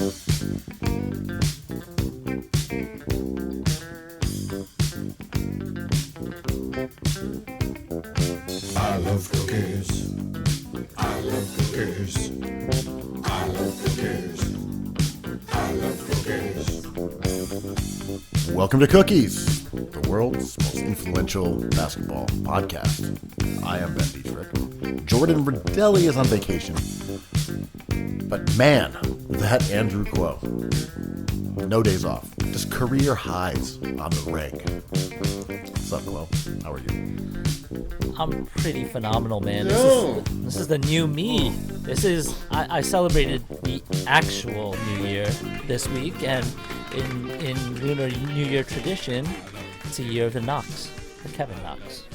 I love cookies. I love cookies. I love cookies. I love cookies. Welcome to Cookies, the world's most influential basketball podcast. I am Ben Dietrich. Jordan Rodelli is on vacation. But man, that Andrew Kuo. No days off. Just career highs on the reg. What's up, Kuo? How are you? I'm pretty phenomenal, man. This is the new me. I celebrated the actual New Year this week, and in lunar New Year tradition, it's a year of the Knox, the Kevin Knox.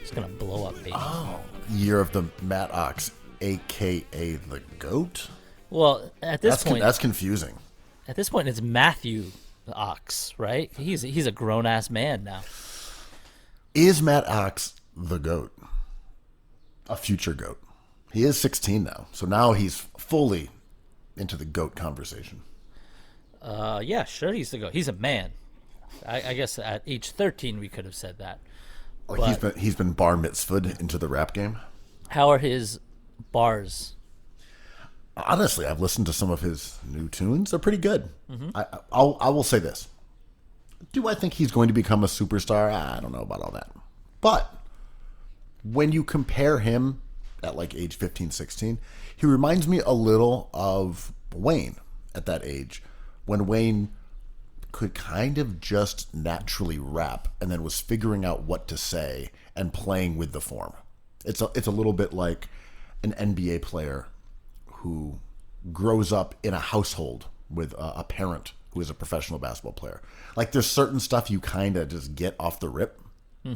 It's gonna blow up, baby. Oh, year of the Matt Ox, aka the GOAT. Well, at this point, that's confusing. At this point, it's Matthew Ox, right? He's a grown ass man now. Is Matt Ox the GOAT? A future GOAT. He is 16 now, so now he's fully into the GOAT conversation. Yeah, sure, he's the GOAT. He's a man. I guess at age 13 we could have said that. Like he's been bar mitzvahed into the rap game. How are his bars? Honestly, I've listened to some of his new tunes. They're pretty good. Mm-hmm. I will say this. Do I think he's going to become a superstar? I don't know about all that. But when you compare him at like age 15, 16, he reminds me a little of Wayne at that age, when Wayne could kind of just naturally rap and then was figuring out what to say and playing with the form. It's a little bit like an NBA player who grows up in a household with a parent who is a professional basketball player. Like, there's certain stuff you kind of just get off the rip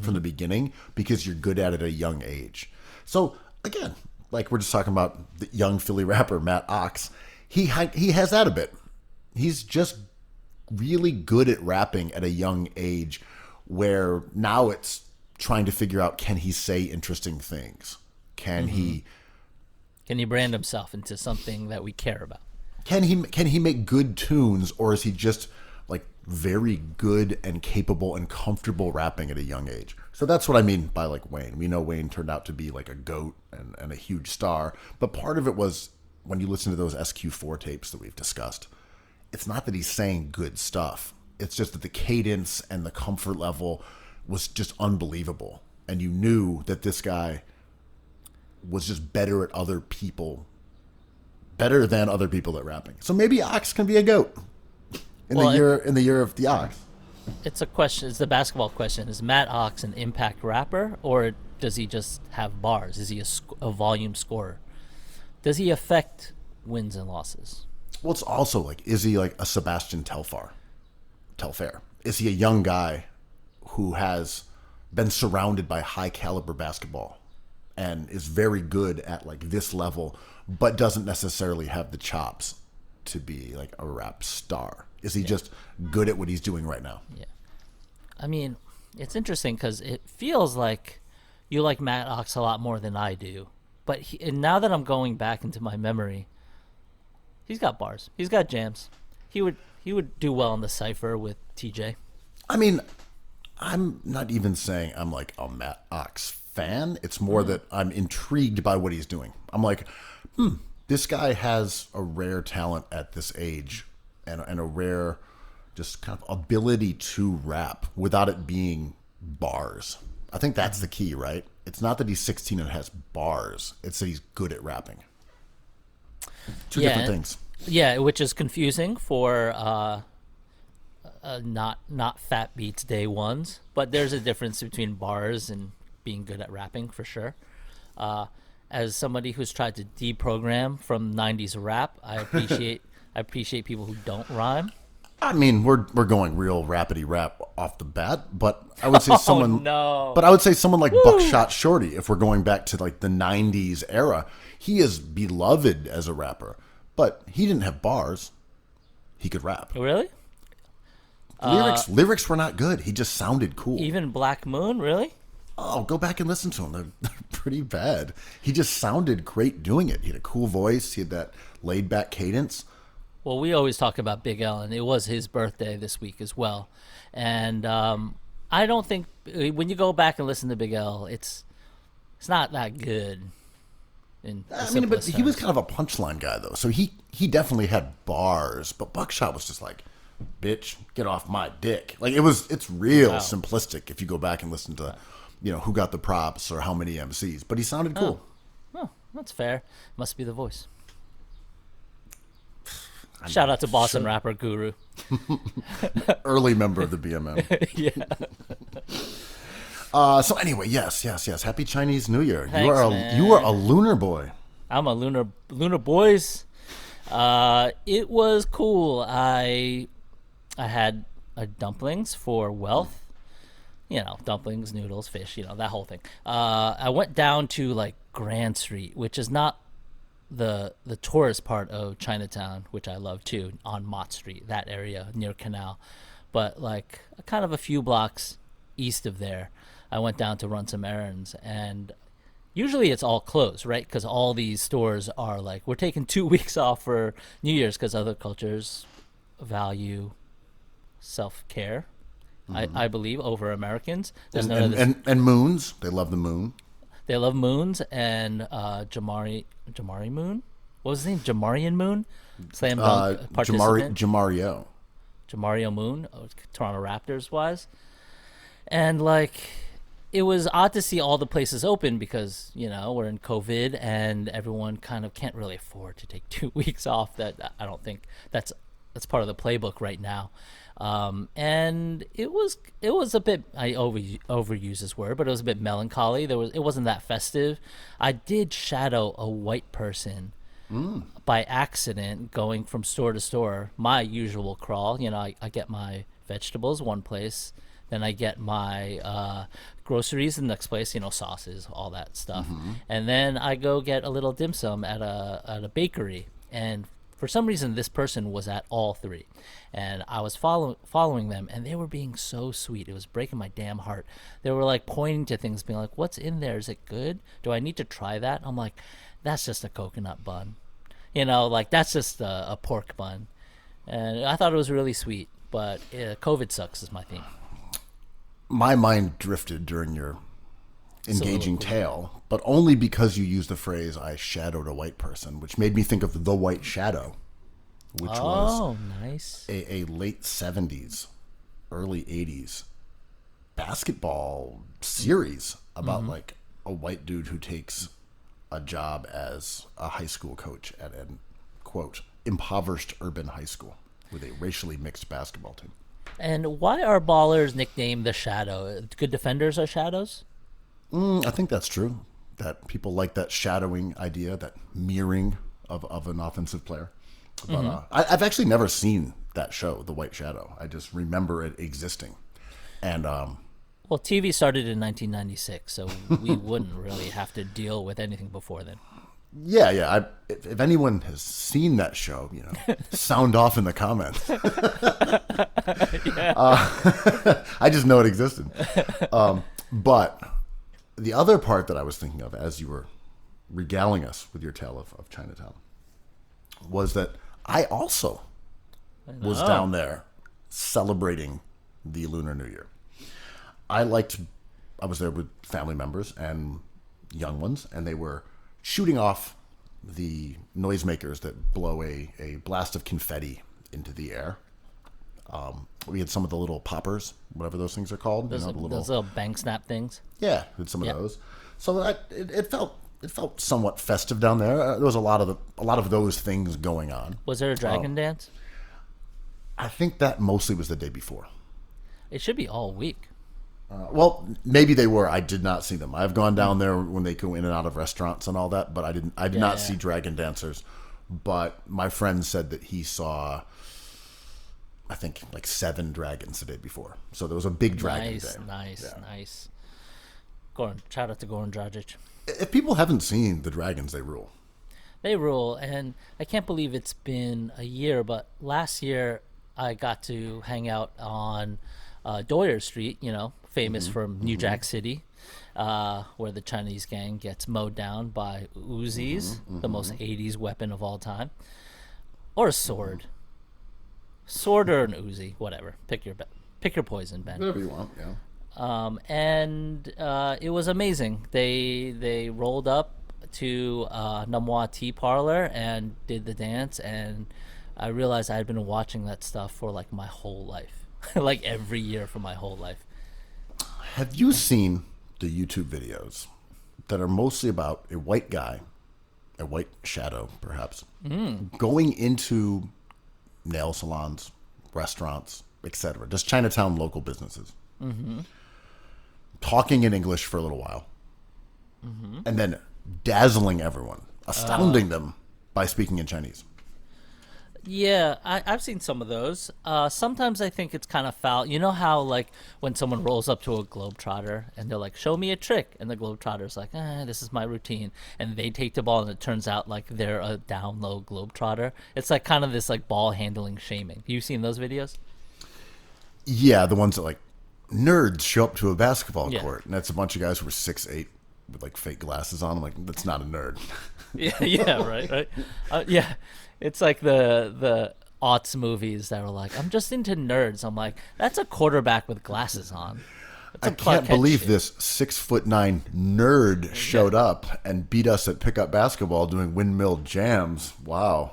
from the beginning because you're good at it at a young age. So again, like we're just talking about the young Philly rapper Matt Ox, he has that a bit. He's just really good at rapping at a young age, where now it's trying to figure out, can he say interesting things? Can he brand himself into something that we care about? Can he make good tunes, or is he just like very good and capable and comfortable rapping at a young age? So that's what I mean by like Wayne. We know Wayne turned out to be like a GOAT and a huge star, but part of it was, when you listen to those SQ4 tapes that we've discussed, it's not that he's saying good stuff. It's just that the cadence and the comfort level was just unbelievable. And you knew that this guy was just better than other people at rapping. So maybe Ox can be a GOAT in the year of the Ox. It's a question. It's the basketball question. Is Matt Ox an impact rapper, or does he just have bars? Is he a volume scorer? Does he affect wins and losses? Well, it's also like, is he like a Sebastian Telfair? Is he a young guy who has been surrounded by high caliber basketball and is very good at like this level, but doesn't necessarily have the chops to be like a rap star? Is he just good at what he's doing right now? Yeah. I mean, it's interesting because it feels like you like Matt Ox a lot more than I do. But and now that I'm going back into my memory, he's got bars. He's got jams. He would do well in the cypher with TJ. I mean, I'm not even saying I'm like a Matt Ox fan. It's more that I'm intrigued by what he's doing. I'm like, this guy has a rare talent at this age, and a rare just kind of ability to rap without it being bars. I think that's the key, right? It's not that he's 16 and has bars. It's that he's good at rapping. Two different things. Yeah, which is confusing for not Fat Beats day ones. But there's a difference between bars and being good at rapping, for sure. As somebody who's tried to deprogram from 90s rap, I appreciate people who don't rhyme. I mean, we're going real rapidy rap off the bat, but I would say someone. No. But I would say someone like Buckshot Shorty. If we're going back to like the '90s era, he is beloved as a rapper, but he didn't have bars. He could rap. Really? Lyrics were not good. He just sounded cool. Even Black Moon, really? Oh, go back and listen to him. They're pretty bad. He just sounded great doing it. He had a cool voice. He had that laid back cadence. Well, we always talk about Big L, and it was his birthday this week as well. And I don't think when you go back and listen to Big L, it's not that good. I mean, but he was kind of a punchline guy, though. So he definitely had bars, but Buckshot was just like, bitch, get off my dick. Like, it's real simplistic if you go back and listen to, who got the props or how many MCs. But he sounded cool. Oh, that's fair. Must be the voice. Shout out to Boston rapper Guru. Early member of the BMM. Yeah. So anyway, yes. Happy Chinese New Year. Thanks, you are a lunar boy. I'm a lunar boys. It was cool. I had dumplings for wealth. Dumplings, noodles, fish, that whole thing. I went down to like Grand Street, which is not the tourist part of Chinatown, which I love too, on Mott Street, that area near Canal. But like kind of a few blocks east of there, I went down to run some errands, and usually it's all closed, right? Because all these stores are like, we're taking 2 weeks off for New Year's because other cultures value self-care, I believe, over Americans. There's and moons. They love the moon. They love moons, and Jamari Moon? What was his name? Jamarian Moon? Slam dunk participant? Jamario Moon, Toronto Raptors wise. And like, it was odd to see all the places open because, we're in COVID and everyone kind of can't really afford to take 2 weeks off. That I don't think that's part of the playbook right now. And it was a bit, I overuse this word, but it was a bit melancholy. It wasn't that festive. I did shadow a white person by accident going from store to store. My usual crawl, I get my vegetables one place, then I get my groceries in the next place, sauces, all that stuff, and then I go get a little dim sum at a bakery. And for some reason, this person was at all three, and I was following them, and they were being so sweet. It was breaking my damn heart. They were like pointing to things, being like, "What's in there? Is it good? Do I need to try that?" I'm like, "That's just a coconut bun, like that's just a pork bun," and I thought it was really sweet. But COVID sucks is my theme. My mind drifted during your engaging tale, but only because you used the phrase "I shadowed a white person," which made me think of The White Shadow, which was nice. a late 70s, early 80s basketball series about like a white dude who takes a job as a high school coach at an, quote, impoverished urban high school with a racially mixed basketball team. And why are ballers nicknamed the Shadow? Good defenders are shadows? I think that's true. That people like that shadowing idea, that mirroring of an offensive player. But I've actually never seen that show, The White Shadow. I just remember it existing. And well, TV started in 1996, so we wouldn't really have to deal with anything before then. Yeah. If anyone has seen that show, sound off in the comments. I just know it existed. But the other part that I was thinking of as you were regaling us with your tale of Chinatown was that I also was down there celebrating the Lunar New Year. I was there with family members and young ones, and they were shooting off the noisemakers that blow a blast of confetti into the air. We had some of the little poppers, whatever those things are called. Those little bang snap things. Yeah, we had some of those. So it felt somewhat festive down there. There was a lot of those things going on. Was there a dragon dance? I think that mostly was the day before. It should be all week. Well, maybe they were. I did not see them. I've gone down there when they go in and out of restaurants and all that, but I did not see dragon dancers. But my friend said that he saw, I think, like 7 dragons the day before. So there was a big dragon day. Nice. Shout out to Goran Dragic. If people haven't seen the dragons, they rule. They rule, and I can't believe it's been a year, but last year I got to hang out on Doyer Street, famous from New Jack City, where the Chinese gang gets mowed down by Uzis, the most 80s weapon of all time. Or a sword. Sword or an Uzi, whatever. Pick your poison, Ben. Whatever you want, yeah. And it was amazing. They rolled up to Namwa Tea Parlor and did the dance, and I realized I had been watching that stuff for like my whole life, like every year for my whole life. Have you seen the YouTube videos that are mostly about a white guy, a white shadow perhaps, going into nail salons, restaurants, etc., just Chinatown local businesses, talking in English for a little while, and then dazzling everyone, astounding them by speaking in Chinese? Yeah, I've seen some of those. Sometimes I think it's kind of foul. You know how, like, when someone rolls up to a Globetrotter and they're like, show me a trick. And the Globetrotter's like, this is my routine. And they take the ball and it turns out, like, they're a down low Globetrotter. It's, like, kind of this, like, ball handling shaming. You've seen those videos? Yeah, the ones that, like, nerds show up to a basketball Yeah. court. And that's a bunch of guys who are 6'8" with, like, fake glasses on. I'm like, that's not a nerd. Yeah, right. Yeah, it's like the aughts movies that were like, I'm just into nerds. I'm like, that's a quarterback with glasses on. That's I a Clark can't Kent believe shit. this 6'9" nerd showed up and beat us at pickup basketball doing windmill jams. Wow.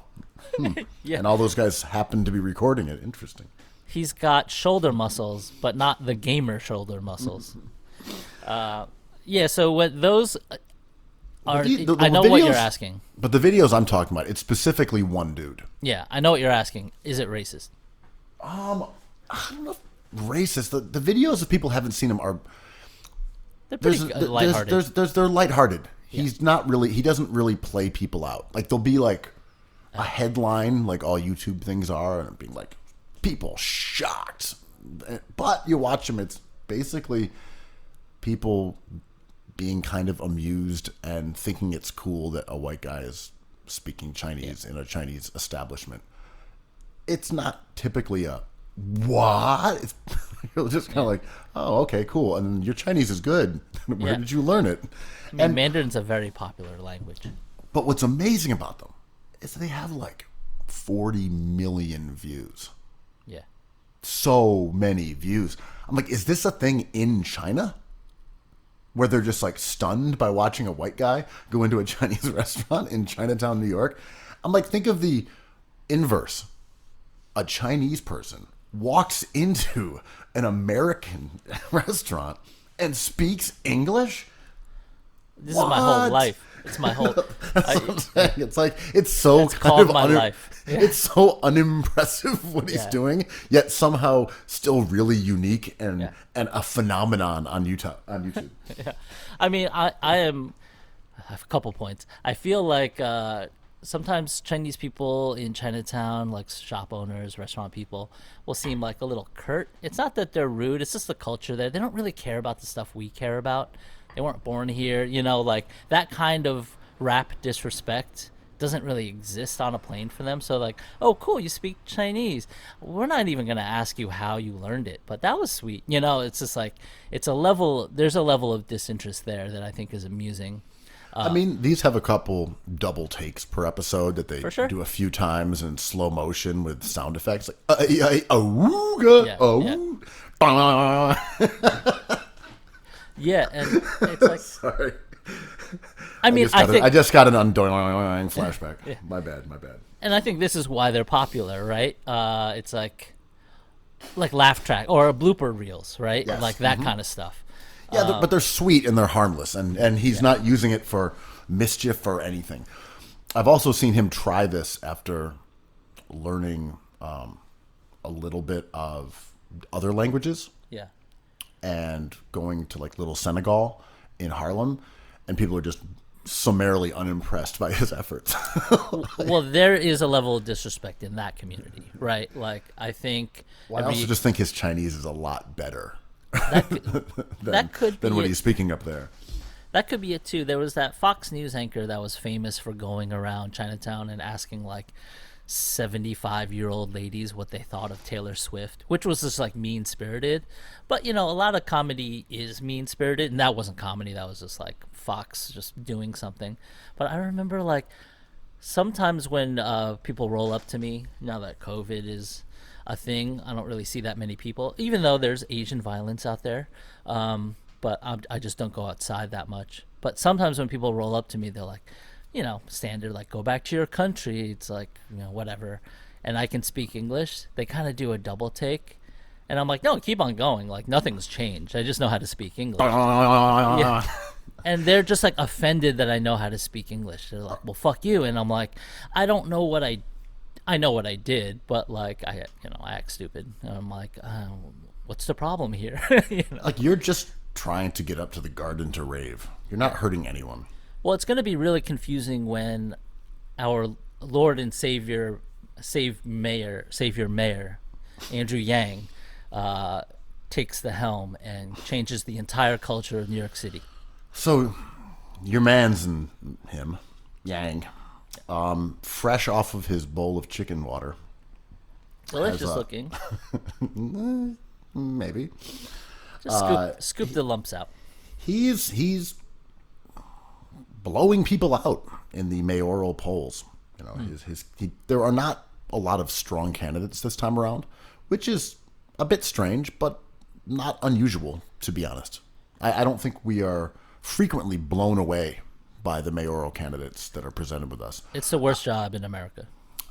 Yeah. And all those guys happened to be recording it. Interesting. He's got shoulder muscles, but not the gamer shoulder muscles. Yeah, so what those are, The I know what videos- you're asking. But the videos I'm talking about, it's specifically one dude. Yeah, I know what you're asking. Is it racist? I don't know if racist. The videos, if people haven't seen them, are They're pretty lighthearted. they're lighthearted. He's not really, he doesn't really play people out. Like, there'll be like a headline, like all YouTube things are, and being like, people shocked. But you watch them, it's basically people being kind of amused and thinking it's cool that a white guy is speaking Chinese in a Chinese establishment. It's not typically a what? It's you're just kind of like, oh, okay, cool. And your Chinese is good. Where Yeah. did you learn it? I mean, Mandarin's a very popular language. But what's amazing about them is they have like 40 million views. Yeah. So many views. I'm like, is this a thing in China? Where they're just like stunned by watching a white guy go into a Chinese restaurant in Chinatown, New York. I'm like, think of the inverse. A Chinese person walks into an American restaurant and speaks English. This is my whole What? life. It's my whole. That's what I'm saying. It's like, it's so It's kind called of my life. Yeah. It's so unimpressive what he's Yeah. doing, yet somehow still really unique and Yeah. and a phenomenon on YouTube. I mean, I have a couple points. I feel like sometimes Chinese people in Chinatown, like shop owners, restaurant people, will seem like a little curt. It's not that they're rude. It's just the culture there. They don't really care about the stuff we care about. They weren't born here. You know, like that kind of rap disrespect doesn't really exist on a plane for them. So like, oh, cool, you speak Chinese. We're not even going to ask you how you learned it, but that was sweet. You know, it's just like, there's a level of disinterest there that I think is amusing. I mean, these have a couple double takes per episode that they For sure. do a few times in slow motion with sound effects, like ooga, Yeah, oh, bah. Yeah, and it's like, Sorry. I mean, I think, I just got an undoing flashback. My bad. and I think this is why they're popular, right? It's like laugh track or blooper reels, right? Yes. Like that kind of stuff. Yeah, but they're sweet and they're harmless, and he's not using it for mischief or anything. I've also seen him try this after learning a little bit of other languages Yeah. and going to like Little Senegal in Harlem, and people are just summarily unimpressed by his efforts. Well, there is a level of disrespect in that community, right? Like, I think I also just think his Chinese is a lot better that could than be what it. he's speaking up there. That could be it too. There was that Fox News anchor that was famous for going around Chinatown and asking like 75-year-old ladies what they thought of Taylor Swift, which was just like mean-spirited. But you know, a lot of comedy is mean-spirited, and that wasn't comedy. That was just like Fox just doing something. But I remember like sometimes when people roll up to me, now that COVID is a thing, I don't really see that many people, even though there's Asian violence out there. But I just don't go outside that much. But sometimes when people roll up to me, they're like, standard, like, go back to your country. It's like, whatever. And I can speak English. They kind of do a double take. And I'm like, no, keep on going. Like, nothing's changed. I just know how to speak English. Yeah. And they're just, like, offended that I know how to speak English. They're like, well, fuck you. And I'm like, I don't know what I know what I did, but, like, I act stupid. And I'm like, what's the problem here? Like, you're just trying to get up to the garden to rave. You're not hurting anyone. Well, it's going to be really confusing when our Lord and Savior Mayor Andrew Yang takes the helm and changes the entire culture of New York City. So, your man's and him, Yang, fresh off of his bowl of chicken water. Delicious looking. Maybe. Just scoop the lumps out. He's blowing people out in the mayoral polls. There are not a lot of strong candidates this time around, which is a bit strange, but not unusual, to be honest. I don't think we are frequently blown away by the mayoral candidates that are presented with us. It's the worst job in America.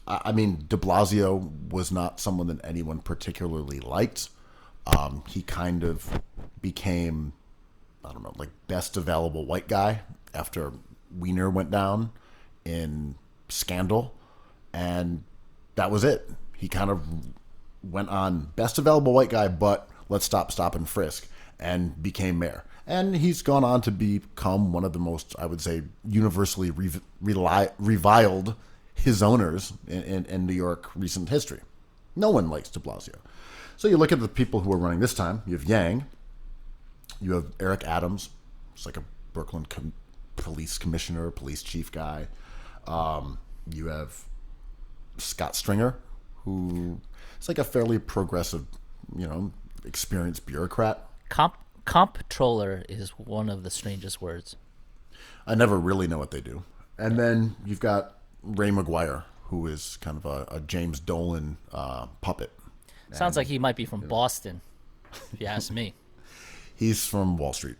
I mean, de Blasio was not someone that anyone particularly liked. He kind of became, I don't know, like best available white guy after Wiener went down in Scandal, and that was it. He kind of went on best available white guy, but let's stop and frisk, and became mayor. And he's gone on to become one of the most, I would say, universally reviled his owners in New York recent history. No one likes de Blasio. So you look at the people who are running this time. You have Yang. You have Eric Adams. It's like a Brooklyn police commissioner, police chief guy. You have Scott Stringer, who is like a fairly progressive, experienced bureaucrat. Comptroller is one of the strangest words. I never really know what they do. And then you've got Ray McGuire, who is kind of a James Dolan puppet. Sounds like he might be from Boston, if you ask me. He's from Wall Street.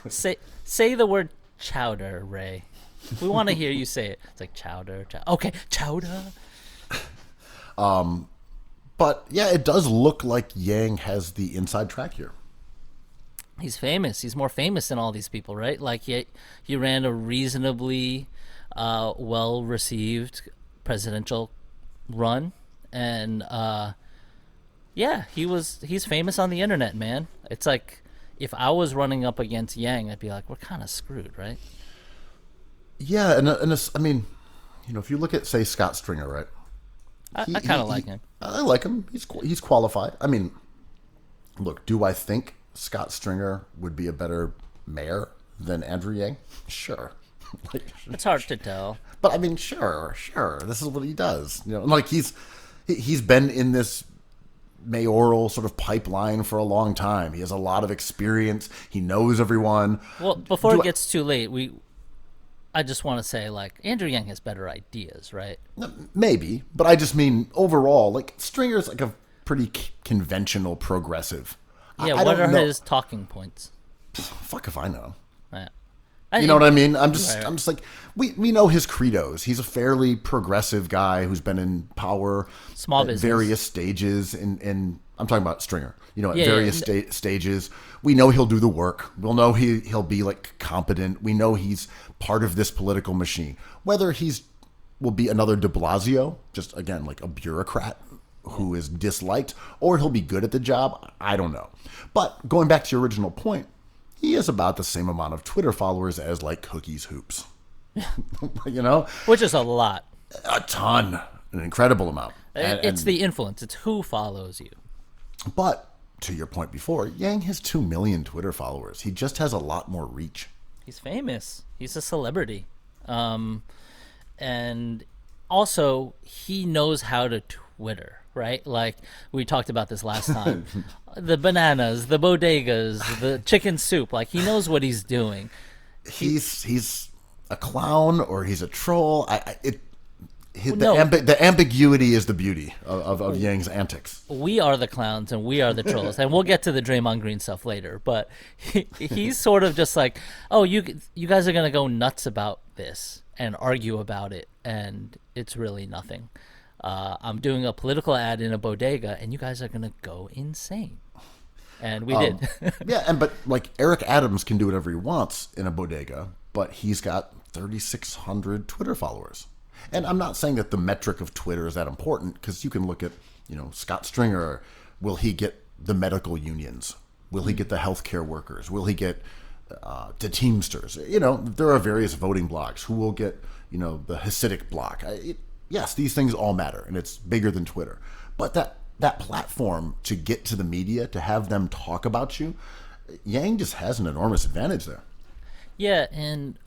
Say the word chowder, Ray. We want to hear you say it. It's like chowder. Okay, chowder. But yeah, it does look like Yang has the inside track here. He's famous. He's more famous than all these people, right? Like he ran a reasonably well-received presidential run, and he's famous on the internet, man. It's like if I was running up against Yang, I'd be like, we're kind of screwed, right? Yeah, and I mean, if you look at, say, Scott Stringer, right? I kind of like him. I like him. He's qualified. I mean, look, do I think Scott Stringer would be a better mayor than Andrew Yang? Sure. It's hard to tell. But I mean, sure. This is what he does. Like he's been in this mayoral sort of pipeline for a long time. He has a lot of experience. He knows everyone. Well, before it gets too late, I just want to say, like, Andrew Yang has better ideas, right? Maybe, but I just mean overall, like, Stringer's like a pretty conventional progressive. Yeah, what are his talking points? Fuck if I know. Yeah. You know what I mean? I'm just like, we know his credos. He's a fairly progressive guy who's been in power Small at business. various stages in I'm talking about Stringer. At various stages. We know he'll do the work. We'll know he'll be like competent. We know he's part of this political machine. Whether will be another de Blasio, just again like a bureaucrat who is disliked, or he'll be good at the job, I don't know. But going back to your original point, he has about the same amount of Twitter followers as like Cookies Hoops. Which is a lot. A ton. An incredible amount. It's the influence. It's who follows you. But to your point before, Yang has 2 million Twitter followers. He just has a lot more reach. He's famous. He's a celebrity. And also, he knows how to Twitter, right? Like, we talked about this last time. The bananas, the bodegas, the chicken soup. Like, he knows what he's doing. He's a clown or he's a troll. No. The ambiguity is the beauty of Yang's antics. We are the clowns and we are the trolls, and we'll get to the Draymond Green stuff later. But he's sort of just like, oh, you guys are gonna go nuts about this and argue about it, and it's really nothing. I'm doing a political ad in a bodega, and you guys are gonna go insane. And we did. Yeah, but like Eric Adams can do whatever he wants in a bodega, but he's got 3,600 Twitter followers. And I'm not saying that the metric of Twitter is that important, because you can look at, Scott Stringer. Will he get the medical unions? Will he get the healthcare workers? Will he get the Teamsters? There are various voting blocks. Who will get, the Hasidic bloc? Yes, these things all matter, and it's bigger than Twitter. But that platform to get to the media, to have them talk about you, Yang just has an enormous advantage there. Yeah, and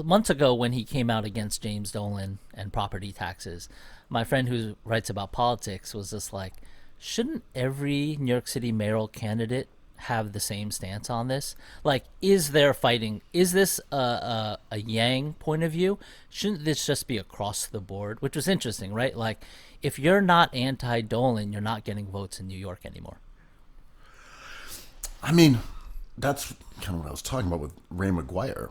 months ago when he came out against James Dolan and property taxes, my friend who writes about politics was just like, shouldn't every New York City mayoral candidate have the same stance on this? Like, is this a Yang point of view? Shouldn't this just be across the board? Which was interesting, right? Like, if you're not anti-Dolan, you're not getting votes in New York anymore. I mean, that's kind of what I was talking about with Ray McGuire.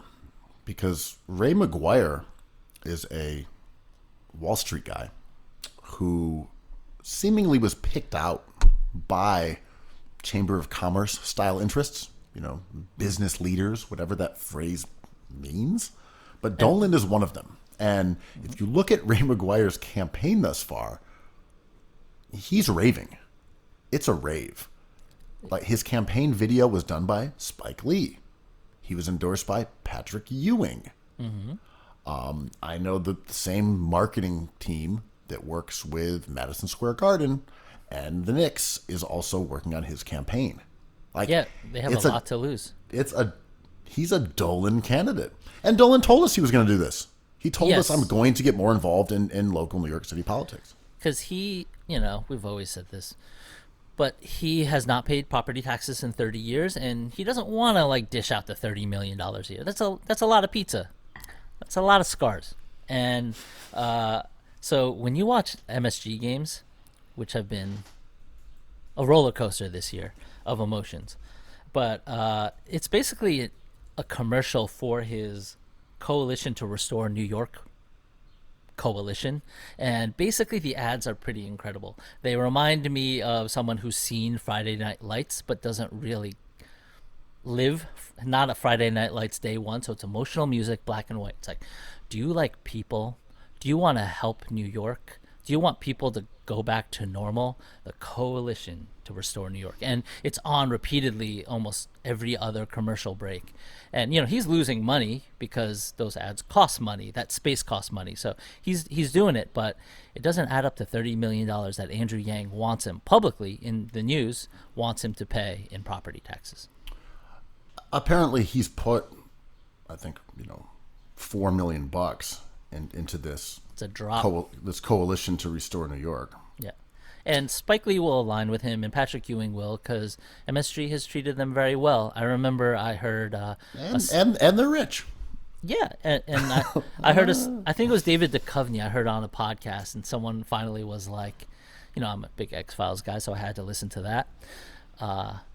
Because Ray McGuire is a Wall Street guy who seemingly was picked out by Chamber of Commerce style interests, business leaders, whatever that phrase means. But Dolan is one of them. And if you look at Ray McGuire's campaign thus far, he's raving. It's a rave. Like, his campaign video was done by Spike Lee. He was endorsed by Patrick Ewing. Mm-hmm. I know the same marketing team that works with Madison Square Garden and the Knicks is also working on his campaign. Like, yeah, they have a lot to lose. He's a Dolan candidate. And Dolan told us he was going to do this. He told us, I'm going to get more involved in local New York City politics. Because he, we've always said this, but he has not paid property taxes in 30 years, and he doesn't want to dish out the $30 million a year. That's a lot of pizza. That's a lot of scars. And so when you watch MSG games, which have been a roller coaster this year of emotions, but it's basically a commercial for his Coalition to Restore New York coalition, and basically the ads are pretty incredible. They remind me of someone who's seen Friday Night Lights but doesn't really live not a Friday Night Lights day one, so it's emotional music, black and white. It's like, do you like people? Do you want to help New York? Do you want people to go back to normal? The Coalition to Restore New York. And it's on repeatedly almost every other commercial break. And, he's losing money because those ads cost money. That space costs money. So he's doing it, but it doesn't add up to $30 million that Andrew Yang wants him publicly in the news, wants him to pay in property taxes. Apparently he's put, I think, $4 million into this. It's a drop. This Coalition to Restore New York. Yeah. And Spike Lee will align with him, and Patrick Ewing will, because MSG has treated them very well. I remember I heard... and they're rich. Yeah, and I heard, I think it was David Duchovny I heard on a podcast, and someone finally was like, I'm a big X-Files guy, so I had to listen to that.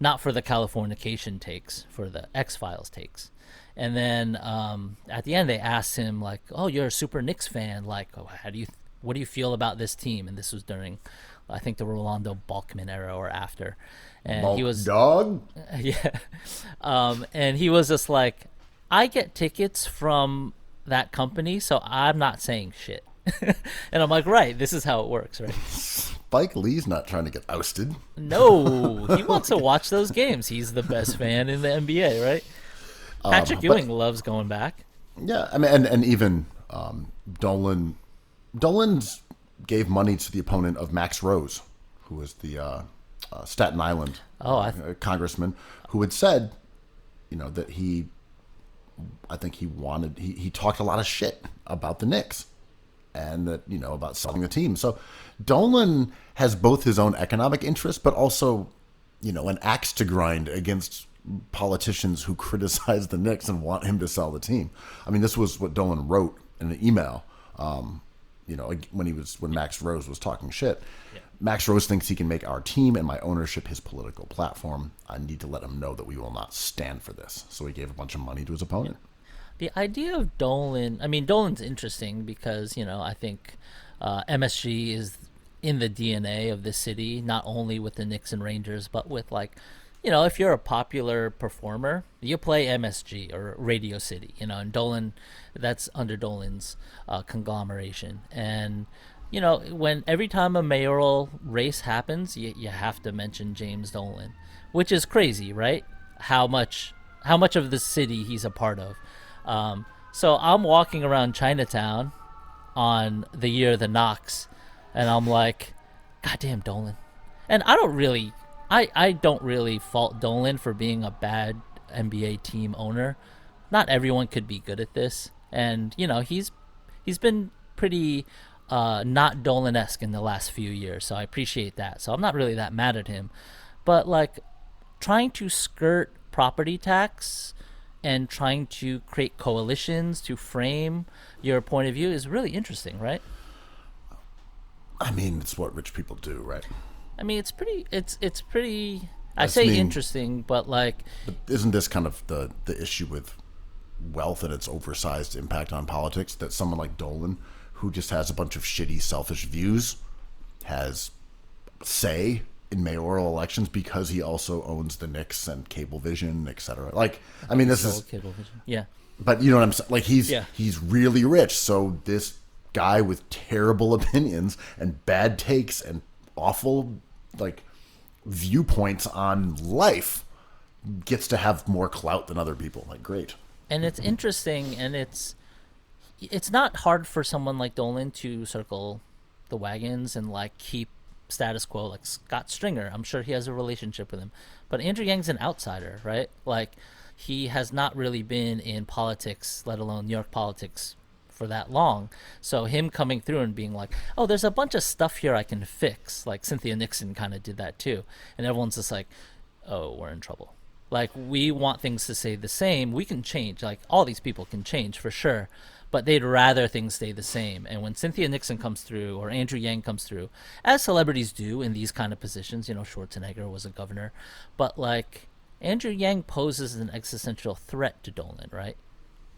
Not for the Californication takes, for the X-Files takes. And then at the end, they asked him, like, "Oh, you're a super Knicks fan. Like, what do you feel about this team?" And this was during, I think, the Rolando Balkman era or after. And he was dog. Yeah, and he was just like, "I get tickets from that company, so I'm not saying shit." And I'm like, "Right, this is how it works, right?" Spike Lee's not trying to get ousted. No, he wants to watch those games. He's the best fan in the NBA, right? Patrick Ewing loves going back. Yeah, I mean, and even Dolan gave money to the opponent of Max Rose, who was the Staten Island congressman, who had said, that he talked a lot of shit about the Knicks and that, about selling the team. So Dolan has both his own economic interest, but also, an axe to grind against politicians who criticize the Knicks and want him to sell the team. I mean, this was what Dolan wrote in an email. When Max Rose was talking shit. Yeah. Max Rose thinks he can make our team and my ownership his political platform. I need to let him know that we will not stand for this. So he gave a bunch of money to his opponent. The idea of Dolan, I mean, Dolan's interesting because, I think MSG is in the DNA of the city, not only with the Knicks and Rangers, but with if you're a popular performer, you play MSG or Radio City, and Dolan, that's under Dolan's conglomeration. And, when every time a mayoral race happens, you have to mention James Dolan, which is crazy, right? How much of the city he's a part of. So I'm walking around Chinatown on the year of the Knicks, and I'm like, goddamn Dolan. And I don't really fault Dolan for being a bad NBA team owner. Not everyone could be good at this, and he's been pretty not Dolan-esque in the last few years, so I appreciate that. So I'm not really that mad at him, but trying to skirt property tax and trying to create coalitions to frame your point of view is really interesting, right? I mean, it's what rich people do, right? I mean, it's pretty. Interesting, but But isn't this kind of the issue with wealth and its oversized impact on politics? That someone like Dolan, who just has a bunch of shitty, selfish views, has say in mayoral elections because he also owns the Knicks and Cablevision, etc. This is Cablevision, yeah. But you know what I'm saying? He's really rich, so this guy with terrible opinions and bad takes and awful viewpoints on life gets to have more clout than other people. Great. And it's interesting, and it's not hard for someone like Dolan to circle the wagons and keep status quo, like Scott Stringer. I'm sure he has a relationship with him, but Andrew Yang's an outsider, right? He has not really been in politics, let alone New York politics, for that long. So him coming through and being like, oh, there's a bunch of stuff here I can fix, like Cynthia Nixon kind of did that too, and everyone's just like, oh, we're in trouble. We want things to stay the same. We can change, all these people can change for sure, but they'd rather things stay the same. And when Cynthia Nixon comes through or Andrew Yang comes through, as celebrities do in these kind of positions, Schwarzenegger was a governor, but Andrew Yang poses an existential threat to Dolan, right?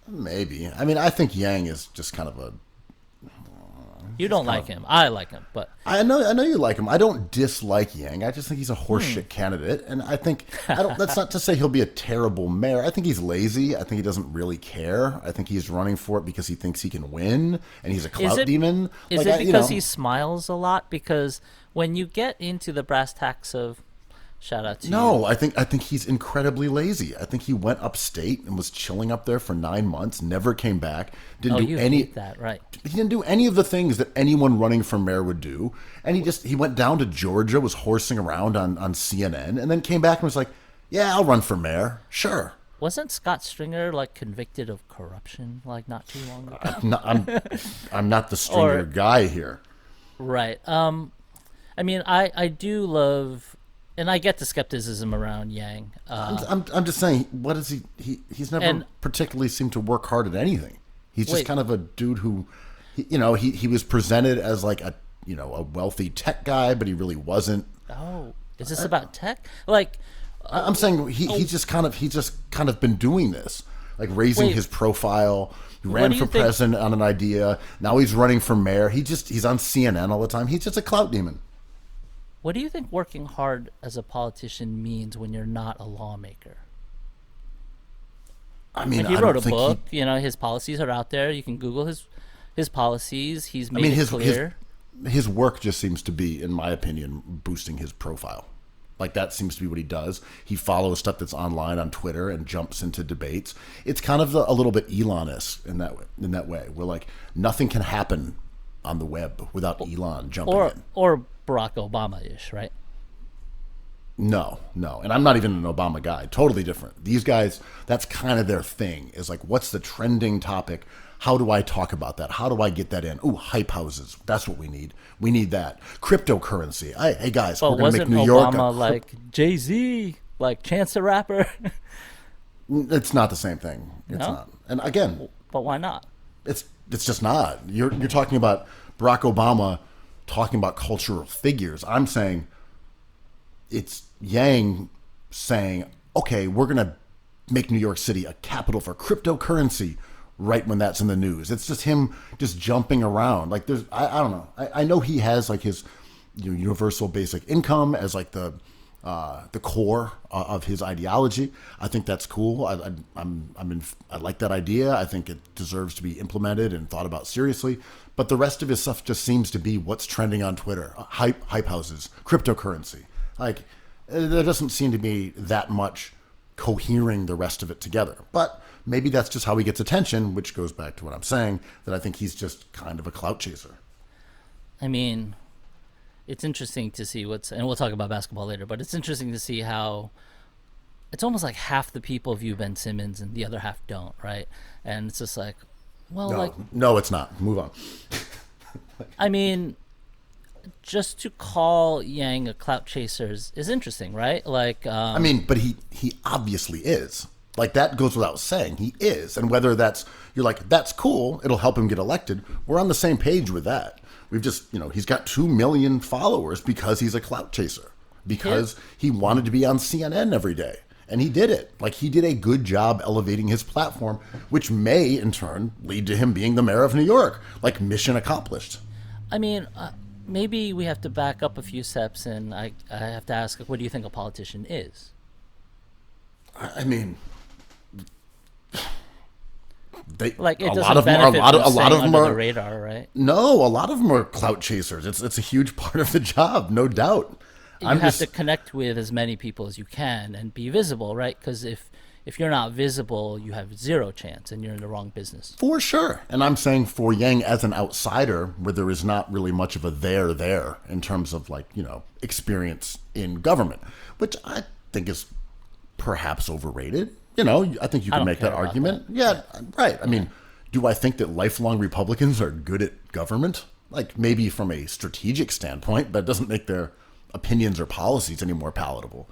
Maybe. I mean, I think Yang is just kind of a... You don't like him. I like him, but... I know you like him. I don't dislike Yang. I just think he's a horseshit candidate, and I think... that's not to say he'll be a terrible mayor. I think he's lazy. I think he doesn't really care. I think he's running for it because he thinks he can win, and he's a clout demon. Is it because he smiles a lot? Because when you get into the brass tacks of... Shout out to you. No, I think he's incredibly lazy. I think he went upstate and was chilling up there for 9 months, never came back, hate that, right? He didn't do any of the things that anyone running for mayor would do. And he went down to Georgia, was horsing around on CNN, and then came back and was like, yeah, I'll run for mayor. Sure. Wasn't Scott Stringer convicted of corruption not too long ago? I'm not the Stringer guy here. Right. I mean, I do love... And I get the skepticism around Yang. I'm just saying, what is he? He's never particularly seemed to work hard at anything. He's just kind of a dude who, he was presented as a wealthy tech guy, but he really wasn't. Oh, is this about tech? I'm saying he's just kind of been doing this, raising his profile. He ran for president on an idea. Now he's running for mayor. He's on CNN all the time. He's just a clout demon. What do you think working hard as a politician means when you're not a lawmaker? I mean, he wrote a book. His policies are out there. You can Google his policies. He's made it clear. His work just seems to be, in my opinion, boosting his profile. That seems to be what he does. He follows stuff that's online on Twitter and jumps into debates. It's kind of a little bit Elon-esque in that way, where nothing can happen on the web without Elon jumping in. Or Barack Obama-ish, right? No. And I'm not even an Obama guy. Totally different. These guys, that's kind of their thing, is what's the trending topic? How do I talk about that? How do I get that in? Ooh, hype houses. That's what we need. We need that. Cryptocurrency. Hey guys, we're going to make New York... Obama Jay-Z? Like Chance the Rapper? It's not the same thing. It's No? not. And again, But why not? it's just not. You're talking about Barack Obama talking about cultural figures. I'm saying it's Yang saying, okay, we're going to make New York City a capital for cryptocurrency right when that's in the news. It's just him just jumping around. Like there's, I don't know. I know he has like his universal basic income as like the core of his ideology. I think that's cool. I like that idea. I think it deserves to be implemented and thought about seriously. But the rest of his stuff just seems to be what's trending on Twitter: hype houses, cryptocurrency. Like there doesn't seem to be that much cohering the rest of it together. But maybe that's just how he gets attention, which goes back to what I'm saying, that I think he's just kind of a clout chaser. I mean, it's interesting to see and we'll talk about basketball later, but it's interesting to see how it's almost like half the people view Ben Simmons and the other half don't, right? And it's just like, well, no, it's not. Move on. I mean, just to call Yang a clout chaser is interesting, right? Like, I mean, but he obviously is. Like, that goes without saying. He is. And whether you're like, that's cool, it'll help him get elected, we're on the same page with that. We've just, he's got 2 million followers because he's a clout chaser. Because he wanted to be on CNN every day. And he did it. Like, he did a good job elevating his platform, which may, in turn, lead to him being the mayor of New York. Like, mission accomplished. I mean, maybe we have to back up a few steps, and I have to ask, what do you think a politician is? I mean, it doesn't benefit from staying under the radar, right? No, a lot of them are clout chasers. It's a huge part of the job, no doubt. You have to connect with as many people as you can and be visible, right? Because if you're not visible, you have zero chance and you're in the wrong business. For sure. And I'm saying for Yang as an outsider, where there is not really much of a there in terms of experience in government, which I think is perhaps overrated. I think you can make that argument. Yeah, right. I mean, do I think that lifelong Republicans are good at government? Like maybe from a strategic standpoint, but it doesn't make their opinions or policies any more palatable.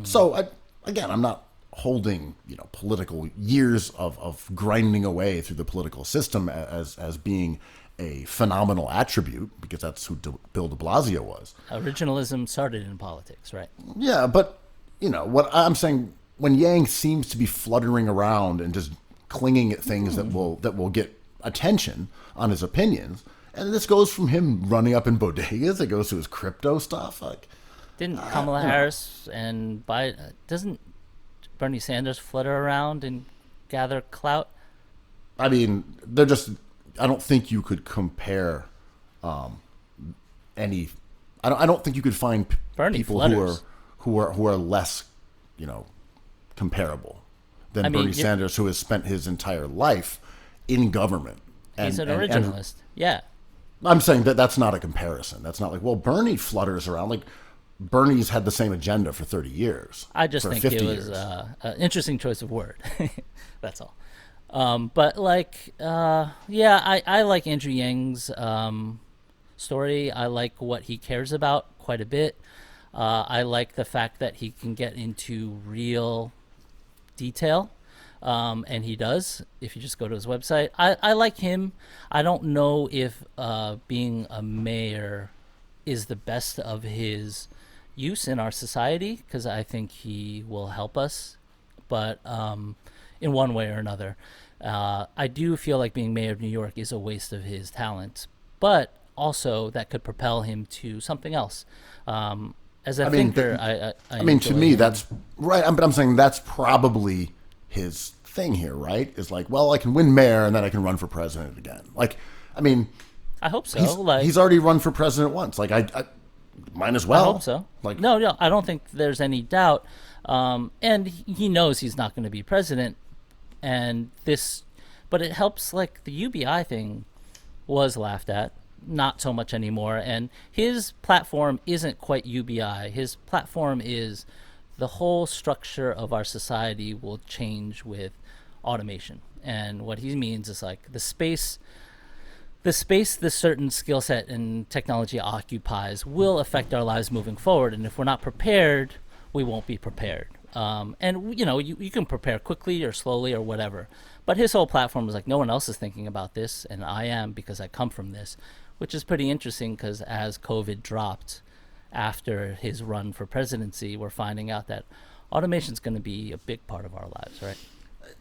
So I'm not holding political years of grinding away through the political system as being a phenomenal attribute, because that's who Bill de Blasio was. Originalism started in politics, right? Yeah, but what I'm saying, when Yang seems to be fluttering around and just clinging at things that will get attention on his opinions. And this goes from him running up in bodegas, it goes to his crypto stuff. Like, didn't Kamala Harris and Biden, doesn't Bernie Sanders flutter around and gather clout? I mean, I don't think you could compare any. I don't think you could find people who are less, comparable than Bernie Sanders, who has spent his entire life in government. He's an originalist. Yeah. I'm saying that's not a comparison. That's not like, well, Bernie flutters around. Like, Bernie's had the same agenda for 30 years. I just think it was an interesting choice of word. That's all. But I like Andrew Yang's story. I like what he cares about quite a bit. I like the fact that he can get into real detail. And he does, if you just go to his website. I like him. I don't know if being a mayor is the best of his use in our society, because I think he will help us, but in one way or another. I do feel like being mayor of New York is a waste of his talents, but also that could propel him to something else. As a thinker, I mean, to me, that's right. But I'm saying that's probably his thing here, right? Is like, well, I can win mayor and then I can run for president again. Like, I mean, I hope so. He's already run for president once. Like, I might as well. I hope so. Like, no, I don't think there's any doubt. And he knows he's not going to be president. But it helps. Like, the UBI thing was laughed at, not so much anymore. And his platform isn't quite UBI. His platform is the whole structure of our society will change with automation. And what he means is like the space this certain skill set and technology occupies will affect our lives moving forward. And if we're not prepared, we won't be prepared. And you can prepare quickly or slowly or whatever. But his whole platform was like, no one else is thinking about this, and I am because I come from this, which is pretty interesting because as COVID dropped after his run for presidency, we're finding out that automation is going to be a big part of our lives, right?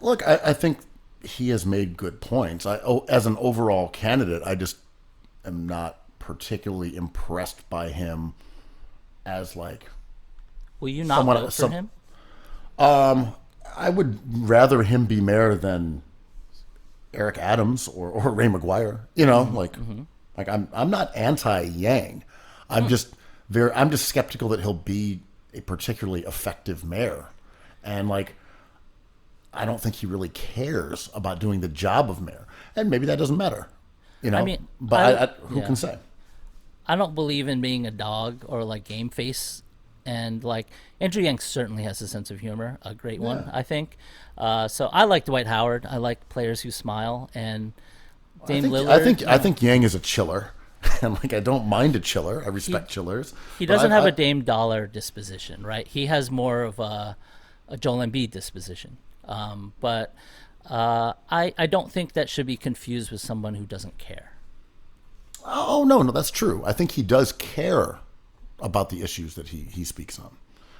Look, I think he has made good points. As an overall candidate, I just am not particularly impressed by him as like. Will you not vote for him? I would rather him be mayor than Eric Adams or Ray McGuire. Like I'm not anti-Yang. I'm just skeptical that he'll be a particularly effective mayor, and like I don't think he really cares about doing the job of mayor, and maybe that doesn't matter. I mean, but who can say? I don't believe in being a dog or like game face. And like Andrew Yang certainly has a sense of humor, a great one, I think. So I like Dwight Howard. I like players who smile. And Dame Lillard. I think Yang is a chiller, and like I don't mind a chiller. I respect chillers. He doesn't have a Dame Dollar disposition, right? He has more of a Joel Embiid disposition. But I don't think that should be confused with someone who doesn't care. Oh no, that's true. I think he does care about the issues that he speaks on.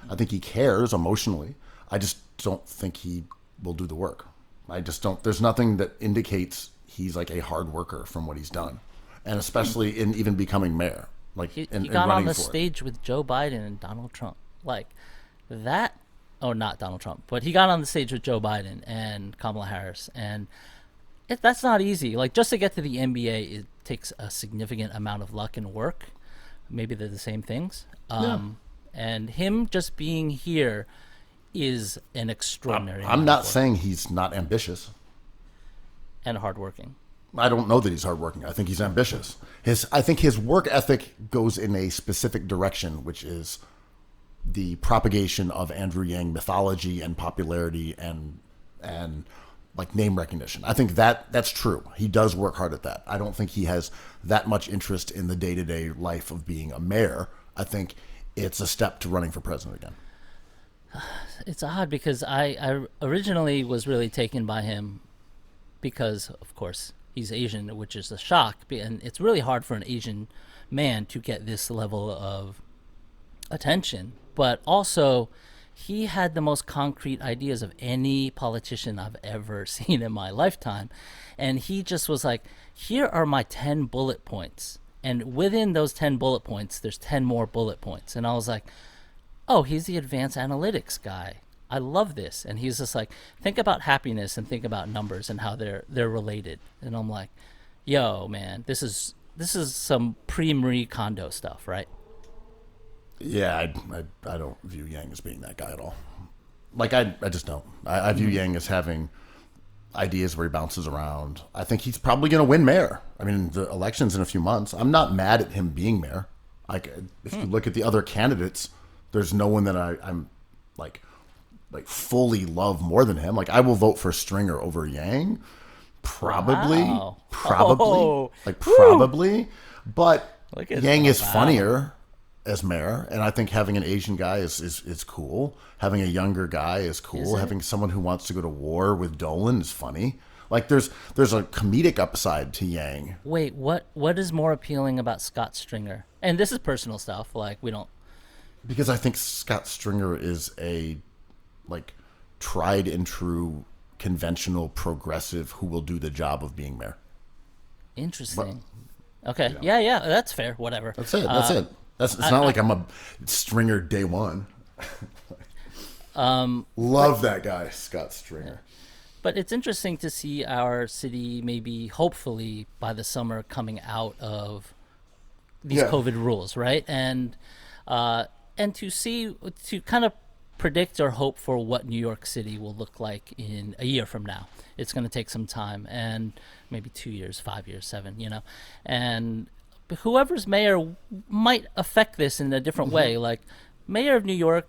I think he cares emotionally. I just don't think he will do the work. I just don't. There's nothing that indicates he's like a hard worker from what he's done, and especially in even becoming mayor. Like he got on the stage with Joe Biden and Donald Trump, like that. Oh, not Donald Trump, but he got on the stage with Joe Biden and Kamala Harris, and that's not easy. Like just to get to the NBA, it takes a significant amount of luck and work. Maybe they're the same things. And him just being here is an extraordinary. I'm not saying he's not ambitious. And hardworking. I don't know that he's hardworking. I think he's ambitious. I think his work ethic goes in a specific direction, which is the propagation of Andrew Yang mythology and popularity and like name recognition. I think that's true. He does work hard at that. I don't think he has that much interest in the day-to-day life of being a mayor. I think it's a step to running for president again. It's odd because I originally was really taken by him because, of course, he's Asian, which is a shock. And it's really hard for an Asian man to get this level of attention. But also, he had the most concrete ideas of any politician I've ever seen in my lifetime. And he just was like, here are my 10 bullet points. And within those 10 bullet points, there's 10 more bullet points. And I was like, oh, he's the advanced analytics guy. I love this. And he's just like, think about happiness and think about numbers and how they're related. And I'm like, yo, man, this is some pre-Marie Kondo stuff, right? Yeah, I don't view Yang as being that guy at all. Like, I just don't. I view Yang as having ideas where he bounces around. I think he's probably going to win mayor. I mean, the election's in a few months. I'm not mad at him being mayor. Like, if you look at the other candidates, there's no one that I'm like fully love more than him. Like, I will vote for Stringer over Yang. Probably. Wow. Probably. But Yang is wow. funnier as mayor, and I think having an Asian guy is cool. Having a younger guy is cool. Having someone who wants to go to war with Dolan is funny. Like there's a comedic upside to Yang. Wait, what is more appealing about Scott Stringer? And this is personal stuff. Like we don't. Because I think Scott Stringer is a like tried and true conventional progressive who will do the job of being mayor. Interesting. Okay. Yeah, that's fair. Whatever. That's it. It's not like I'm a Stringer day one. Love that guy, Scott Stringer. But it's interesting to see our city maybe, hopefully, by the summer coming out of these COVID rules, right? And to kind of predict or hope for what New York City will look like in a year from now. It's going to take some time, and maybe 2 years, 5 years, 7, and whoever's mayor might affect this in a different way. Like mayor of New York,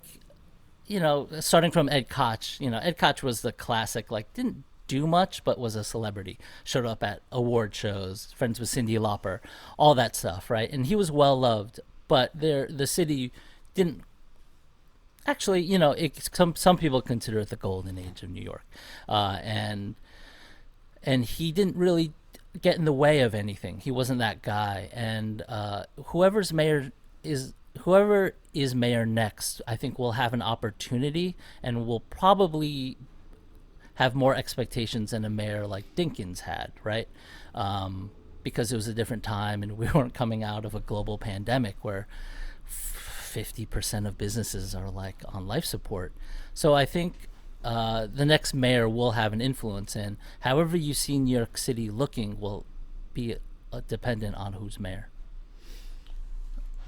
starting from Ed Koch, Ed Koch was the classic, like didn't do much, but was a celebrity, showed up at award shows, friends with Cyndi Lauper, all that stuff. Right. And he was well loved, but the city didn't Actually, you know, some people consider it the golden age of New York, and he didn't really get in the way of anything. He wasn't that guy, and whoever is mayor next, I think will have an opportunity and will probably have more expectations than a mayor like Dinkins had, right? Because it was a different time and we weren't coming out of a global pandemic where 50% of businesses are like on life support. So I think the next mayor will have an influence, and however you see New York City looking will be dependent on who's mayor.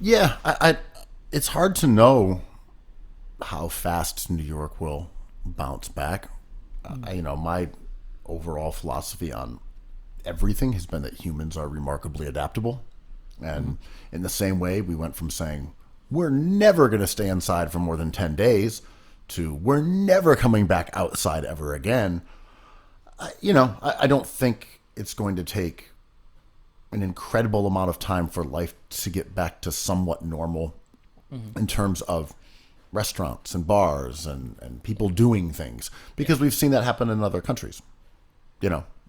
Yeah, it's hard to know how fast New York will bounce back. My overall philosophy on everything has been that humans are remarkably adaptable. And in the same way, we went from saying, we're never going to stay inside for more than 10 days to we're never coming back outside ever again. I don't think it's going to take an incredible amount of time for life to get back to somewhat normal in terms of restaurants and bars and people doing things, because we've seen that happen in other countries.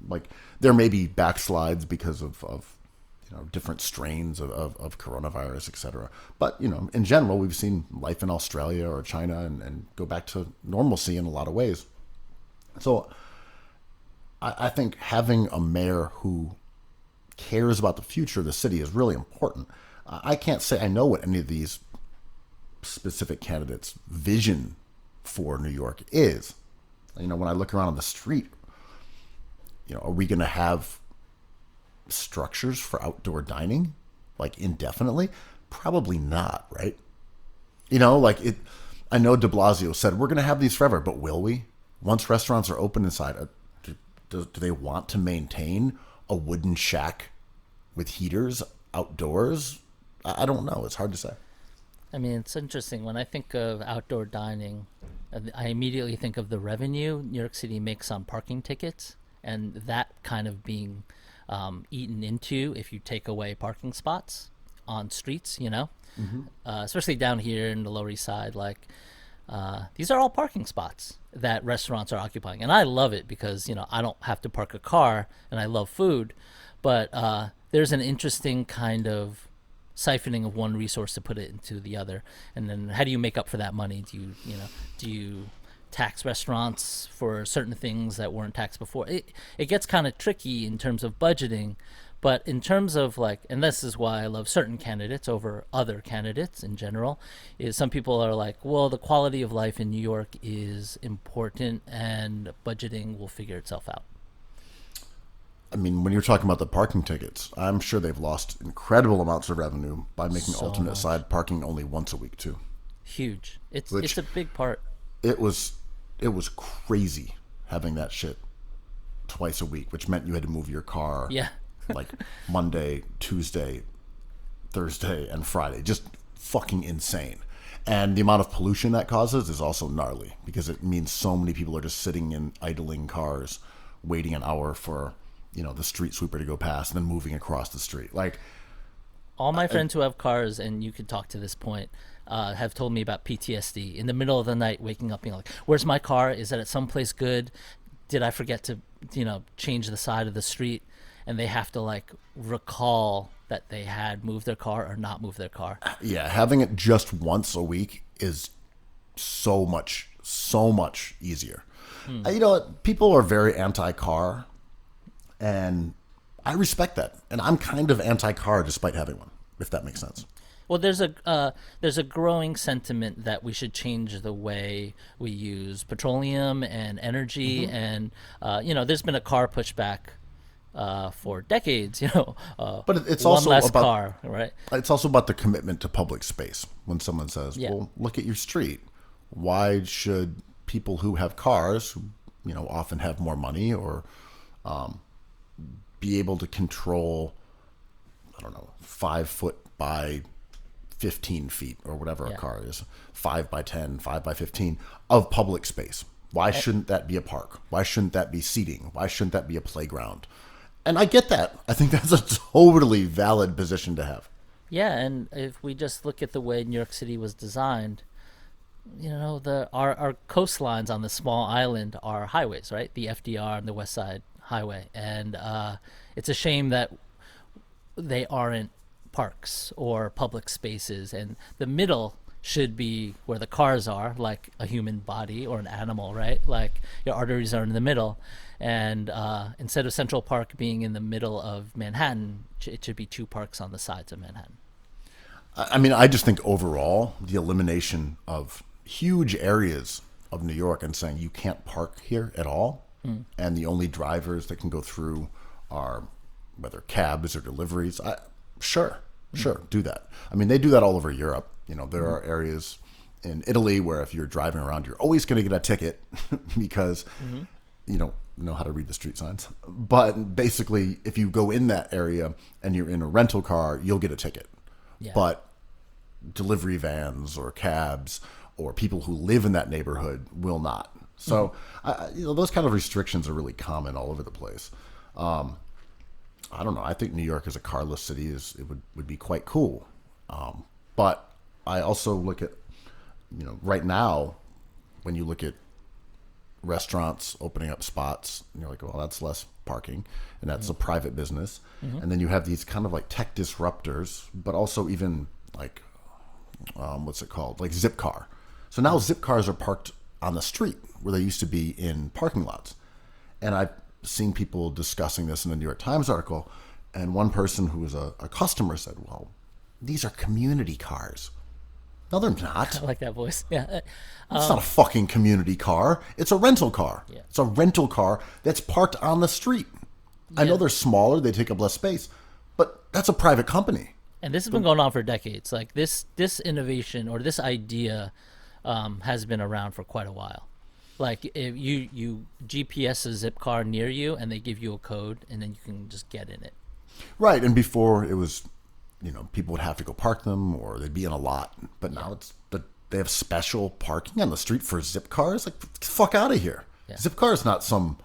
Like there may be backslides because of different strains of coronavirus, et cetera. But, in general, we've seen life in Australia or China and go back to normalcy in a lot of ways. So I think having a mayor who cares about the future of the city is really important. I can't say I know what any of these specific candidates' vision for New York is. When I look around on the street, are we going to have structures for outdoor dining like indefinitely? Probably not, right? I know de Blasio said we're going to have these forever, but will we? Once restaurants are open inside, do they want to maintain a wooden shack with heaters outdoors? I don't know. It's hard to say. I mean, it's interesting. When I think of outdoor dining, I immediately think of the revenue New York City makes on parking tickets, and that kind of being eaten into if you take away parking spots on streets, especially down here in the Lower East Side. Like, these are all parking spots that restaurants are occupying. And I love it because, I don't have to park a car and I love food. But there's an interesting kind of siphoning of one resource to put it into the other. And then how do you make up for that money? Do you tax restaurants for certain things that weren't taxed before? It gets kind of tricky in terms of budgeting, but in terms of and this is why I love certain candidates over other candidates in general, is some people are like, well, the quality of life in New York is important and budgeting will figure itself out. I mean, when you're talking about the parking tickets, I'm sure they've lost incredible amounts of revenue by making alternate side parking only once a week too. Huge. It's a big part. It was crazy having that shit twice a week, which meant you had to move your car. Yeah. Like Monday, Tuesday, Thursday, and Friday. Just fucking insane. And the amount of pollution that causes is also gnarly because it means so many people are just sitting in idling cars, waiting an hour for, the street sweeper to go past and then moving across the street. Like, all my friends who have cars, and you could talk to this point, have told me about PTSD in the middle of the night, waking up being like, where's my car? Is that at some place good? Did I forget to, change the side of the street? And they have to recall that they had moved their car or not moved their car. Yeah, having it just once a week is so much easier. People are very anti-car, and I respect that. And I'm kind of anti-car despite having one, if that makes sense. Well, there's a growing sentiment that we should change the way we use petroleum and energy, and there's been a car pushback for decades. But it's one also less about car, right? It's also about the commitment to public space. When someone says, "Well, look at your street. Why should people who have cars, who often have more money, or be able to control, 5 foot by 15 feet or whatever a car is, 5 by 10, 5 by 15 of public space? Why shouldn't that be a park? Why shouldn't that be seating? Why shouldn't that be a playground?" And I get that. I think that's a totally valid position to have. Yeah, and if we just look at the way New York City was designed, our coastlines on the small island are highways, right? The FDR and the West Side Highway, and it's a shame that they aren't parks or public spaces, and the middle should be where the cars are, like a human body or an animal, right? Like your arteries are in the middle, and instead of Central Park being in the middle of Manhattan, it should be two parks on the sides of Manhattan. I mean, I just think overall, the elimination of huge areas of New York and saying you can't park here at all, and the only drivers that can go through are whether cabs or deliveries. Sure, do that. I mean, they do that all over Europe. There are areas in Italy where if you're driving around, you're always going to get a ticket because you don't know how to read the street signs. But basically, if you go in that area and you're in a rental car, you'll get a ticket. Yeah. But delivery vans or cabs or people who live in that neighborhood will not. So, those kind of restrictions are really common all over the place. I don't know. I think New York as a carless city would be quite cool. But I also look at, right now, when you look at restaurants opening up spots, and you're like, well, that's less parking, and that's a private business. And then you have these kind of like tech disruptors, but also even like, what's it called? Like Zipcar. So now Zipcars are parked on the street where they used to be in parking lots. And I've seen people discussing this in a New York Times article, and one person who was a customer said, well, these are community cars. No, they're not. I like that voice. Yeah. It's not a fucking community car. It's a rental car. Yeah. It's a rental car that's parked on the street. Yeah. I know they're smaller, they take up less space, but that's a private company. And this has been going on for decades. Like this innovation or this idea has been around for quite a while. Like if you GPS a zip car near you and they give you a code and then you can just get in it. Right. And before it was, people would have to go park them or they'd be in a lot. But now they have special parking on the street for zip cars. Like, get the fuck out of here. Yeah. Zipcar is not some,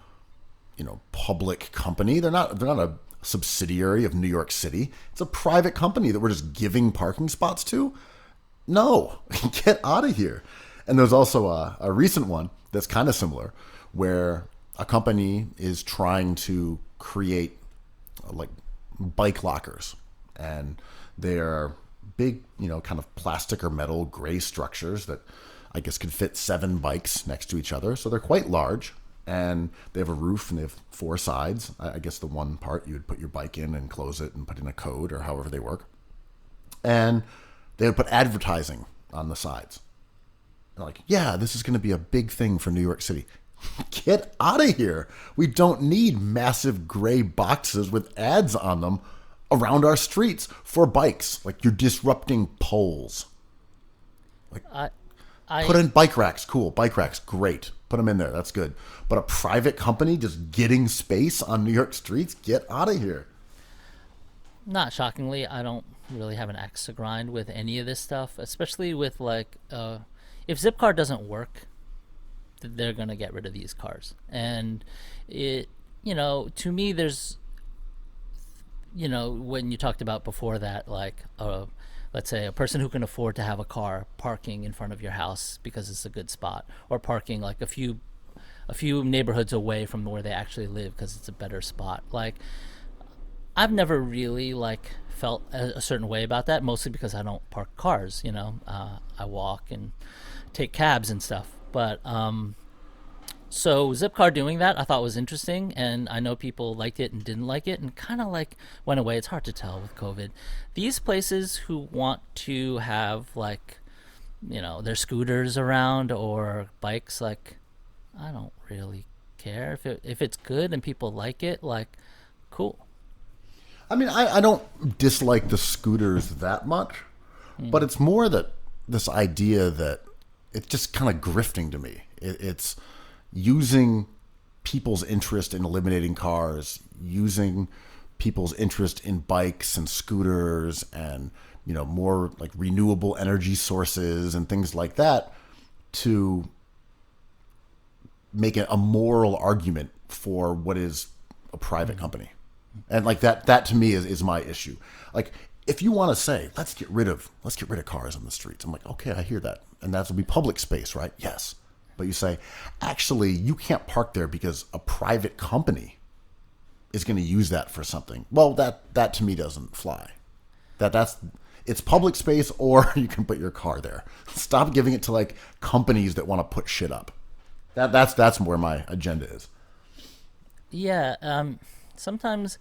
public company. They're not a subsidiary of New York City. It's a private company that we're just giving parking spots to. No, get out of here. And there's also a recent one that's kind of similar where a company is trying to create like bike lockers, and they're big, kind of plastic or metal gray structures that I guess could fit 7 bikes next to each other. So they're quite large, and they have a roof and they have 4 sides. I guess the one part you would put your bike in and close it and put in a code or however they work. And they would put advertising on the sides. They're like, yeah, this is going to be a big thing for New York City. Get out of here. We don't need massive gray boxes with ads on them around our streets for bikes. Like, you're disrupting poles. Like, put in bike racks. Cool. Bike racks. Great. Put them in there. That's good. But a private company just getting space on New York streets? Get out of here. Not shockingly, I don't really have an axe to grind with any of this stuff, especially with like, if Zipcar doesn't work, they're going to get rid of these cars. And it, to me, there's, when you talked about before that, like, let's say a person who can afford to have a car parking in front of your house because it's a good spot, or parking like a few neighborhoods away from where they actually live because it's a better spot. Like, I've never really like felt a certain way about that, mostly because I don't park cars, I walk and take cabs and stuff. But so Zipcar doing that I thought was interesting, and I know people liked it and didn't like it and kind of like went away. It's hard to tell with COVID. These places who want to have like, their scooters around or bikes, like, I don't really care if it's good and people like it, like, cool. I mean, I don't dislike the scooters that much, but it's more that this idea that it's just kind of grifting to me. It's using people's interest in eliminating cars, using people's interest in bikes and scooters and, more like renewable energy sources and things like that to make it a moral argument for what is a private company. And like that to me is my issue. Like, if you want to say, let's get rid of cars on the streets, I'm like, okay, I hear that. and that will be public space, right? Yes. But you say, actually, you can't park there because a private company is going to use that for something. Well, that to me doesn't fly. It's public space, or you can put your car there. Stop giving it to like companies that want to put shit up. That's where my agenda is. Yeah. Sometimes,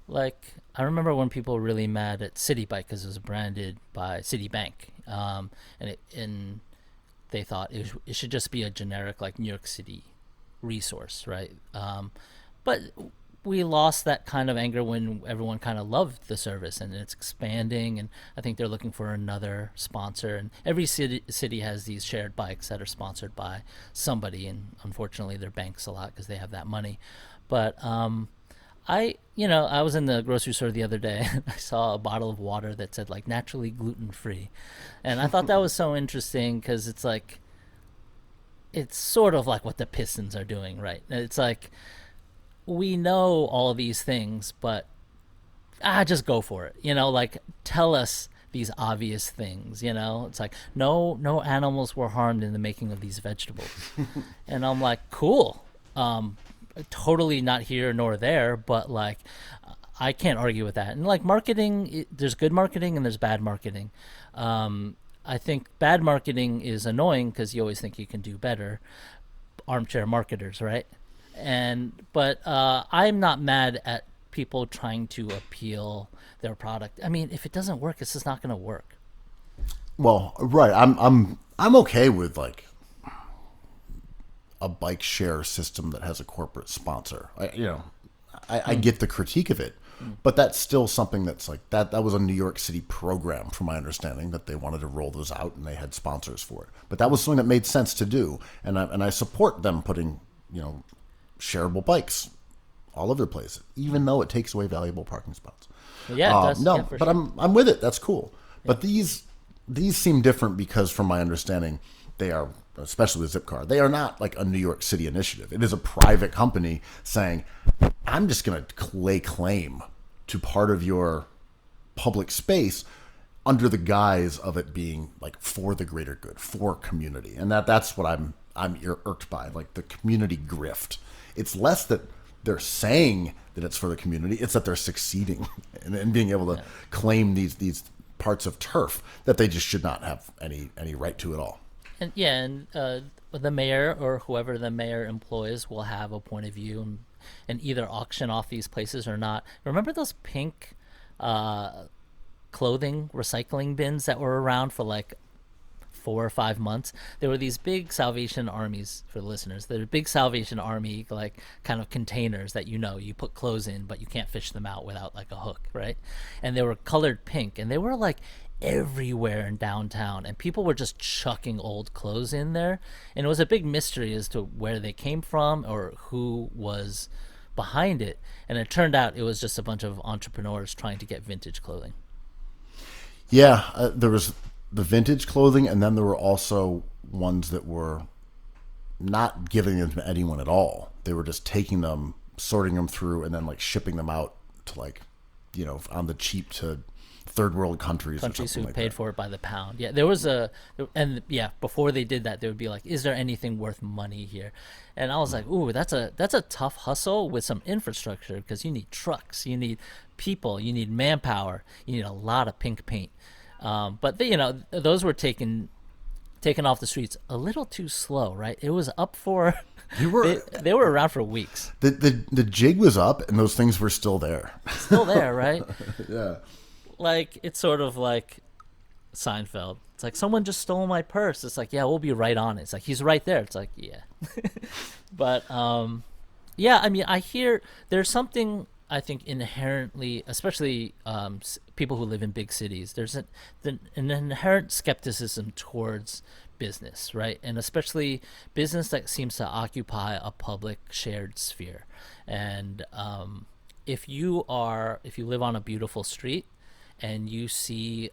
like, I remember when people were really mad at Citi Bike because it was branded by Citibank, and they thought it should just be a generic like New York City resource, right? But we lost that kind of anger when everyone kind of loved the service, and it's expanding, and I think they're looking for another sponsor, and every city has these shared bikes that are sponsored by somebody, and unfortunately they're banks a lot because they have that money. But I was in the grocery store the other day and I saw a bottle of water that said like naturally gluten-free, and I thought that was so interesting because it's like, it's sort of like what the Pistons are doing, right? It's like, we know all these things, but just go for it. Like, tell us these obvious things. It's like no animals were harmed in the making of these vegetables. And I'm like, cool. Totally not here nor there, but like, I can't argue with that. And like marketing, there's good marketing and there's bad marketing. I think bad marketing is annoying because you always think you can do better. Armchair marketers, right? But I'm not mad at people trying to appeal their product. I mean, if it doesn't work, it's just not going to work. Well, right. I'm okay with like a bike share system that has a corporate sponsor. I get the critique of it, but that's still something that's like that was a New York City program, from my understanding, that they wanted to roll those out and they had sponsors for it. But that was something that made sense to do, and I support them putting shareable bikes all over the place, even though it takes away valuable parking spots. Yeah, it does. No, yeah, but sure. I'm with it. That's cool. Yeah. But these seem different because, from my understanding, they are, especially with Zipcar, they are not like a New York City initiative. It is a private company saying, I'm just going to lay claim to part of your public space under the guise of it being like for the greater good, for community. And that's what I'm irked by, like the community grift. It's less that they're saying that it's for the community, it's that they're succeeding and being able to claim these parts of turf that they just should not have any right to at all. And the mayor or whoever the mayor employs will have a point of view and either auction off these places or not. Remember those pink clothing recycling bins that were around for like 4 or 5 months? There were these big Salvation Armies, for the listeners. They're big Salvation Army like kind of containers that you put clothes in, but you can't fish them out without like a hook, right? And they were colored pink, and they were like everywhere in downtown, and people were just chucking old clothes in there, and it was a big mystery as to where they came from or who was behind it. And it turned out it was just a bunch of entrepreneurs trying to get vintage clothing. Yeah, there was the vintage clothing, and then there were also ones that were not giving them to anyone at all. They were just taking them, sorting them through, and then like shipping them out to like, on the cheap to third world countries or something who like paid that. for it by the pound. Yeah, before they did that, they would be like, is there anything worth money here? And I was like, ooh, that's a tough hustle with some infrastructure, because you need trucks, you need people, you need manpower, you need a lot of pink paint. But those were taken off the streets a little too slow, right? It was up for they were around for weeks. The jig was up, and those things were still there. Still there, right? Yeah. Like, it's sort of like Seinfeld. It's like, someone just stole my purse. It's like, yeah, we'll be right on it. It's like, he's right there. It's like, yeah. But yeah, I mean, I hear there's something, I think, inherently, especially people who live in big cities, there's an inherent skepticism towards business, right? And especially business that seems to occupy a public shared sphere. And if you live on a beautiful street and you see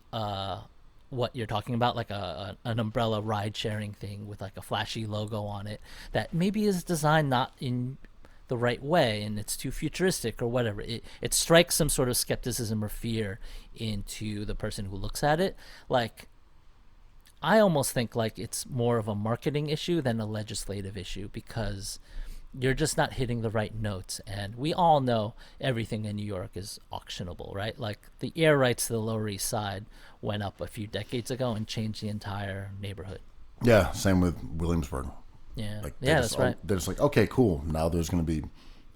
what you're talking about, like an umbrella ride sharing thing with like a flashy logo on it that maybe is designed not in the right way and it's too futuristic or whatever, it strikes some sort of skepticism or fear into the person who looks at it. Like, I almost think like it's more of a marketing issue than a legislative issue, because you're just not hitting the right notes. And we all know everything in New York is auctionable, right? Like the air rights to the Lower East Side went up a few decades ago and changed the entire neighborhood. Yeah, same with Williamsburg. Yeah, Like yeah, that's right. They're just like, okay, cool. Now there's going to be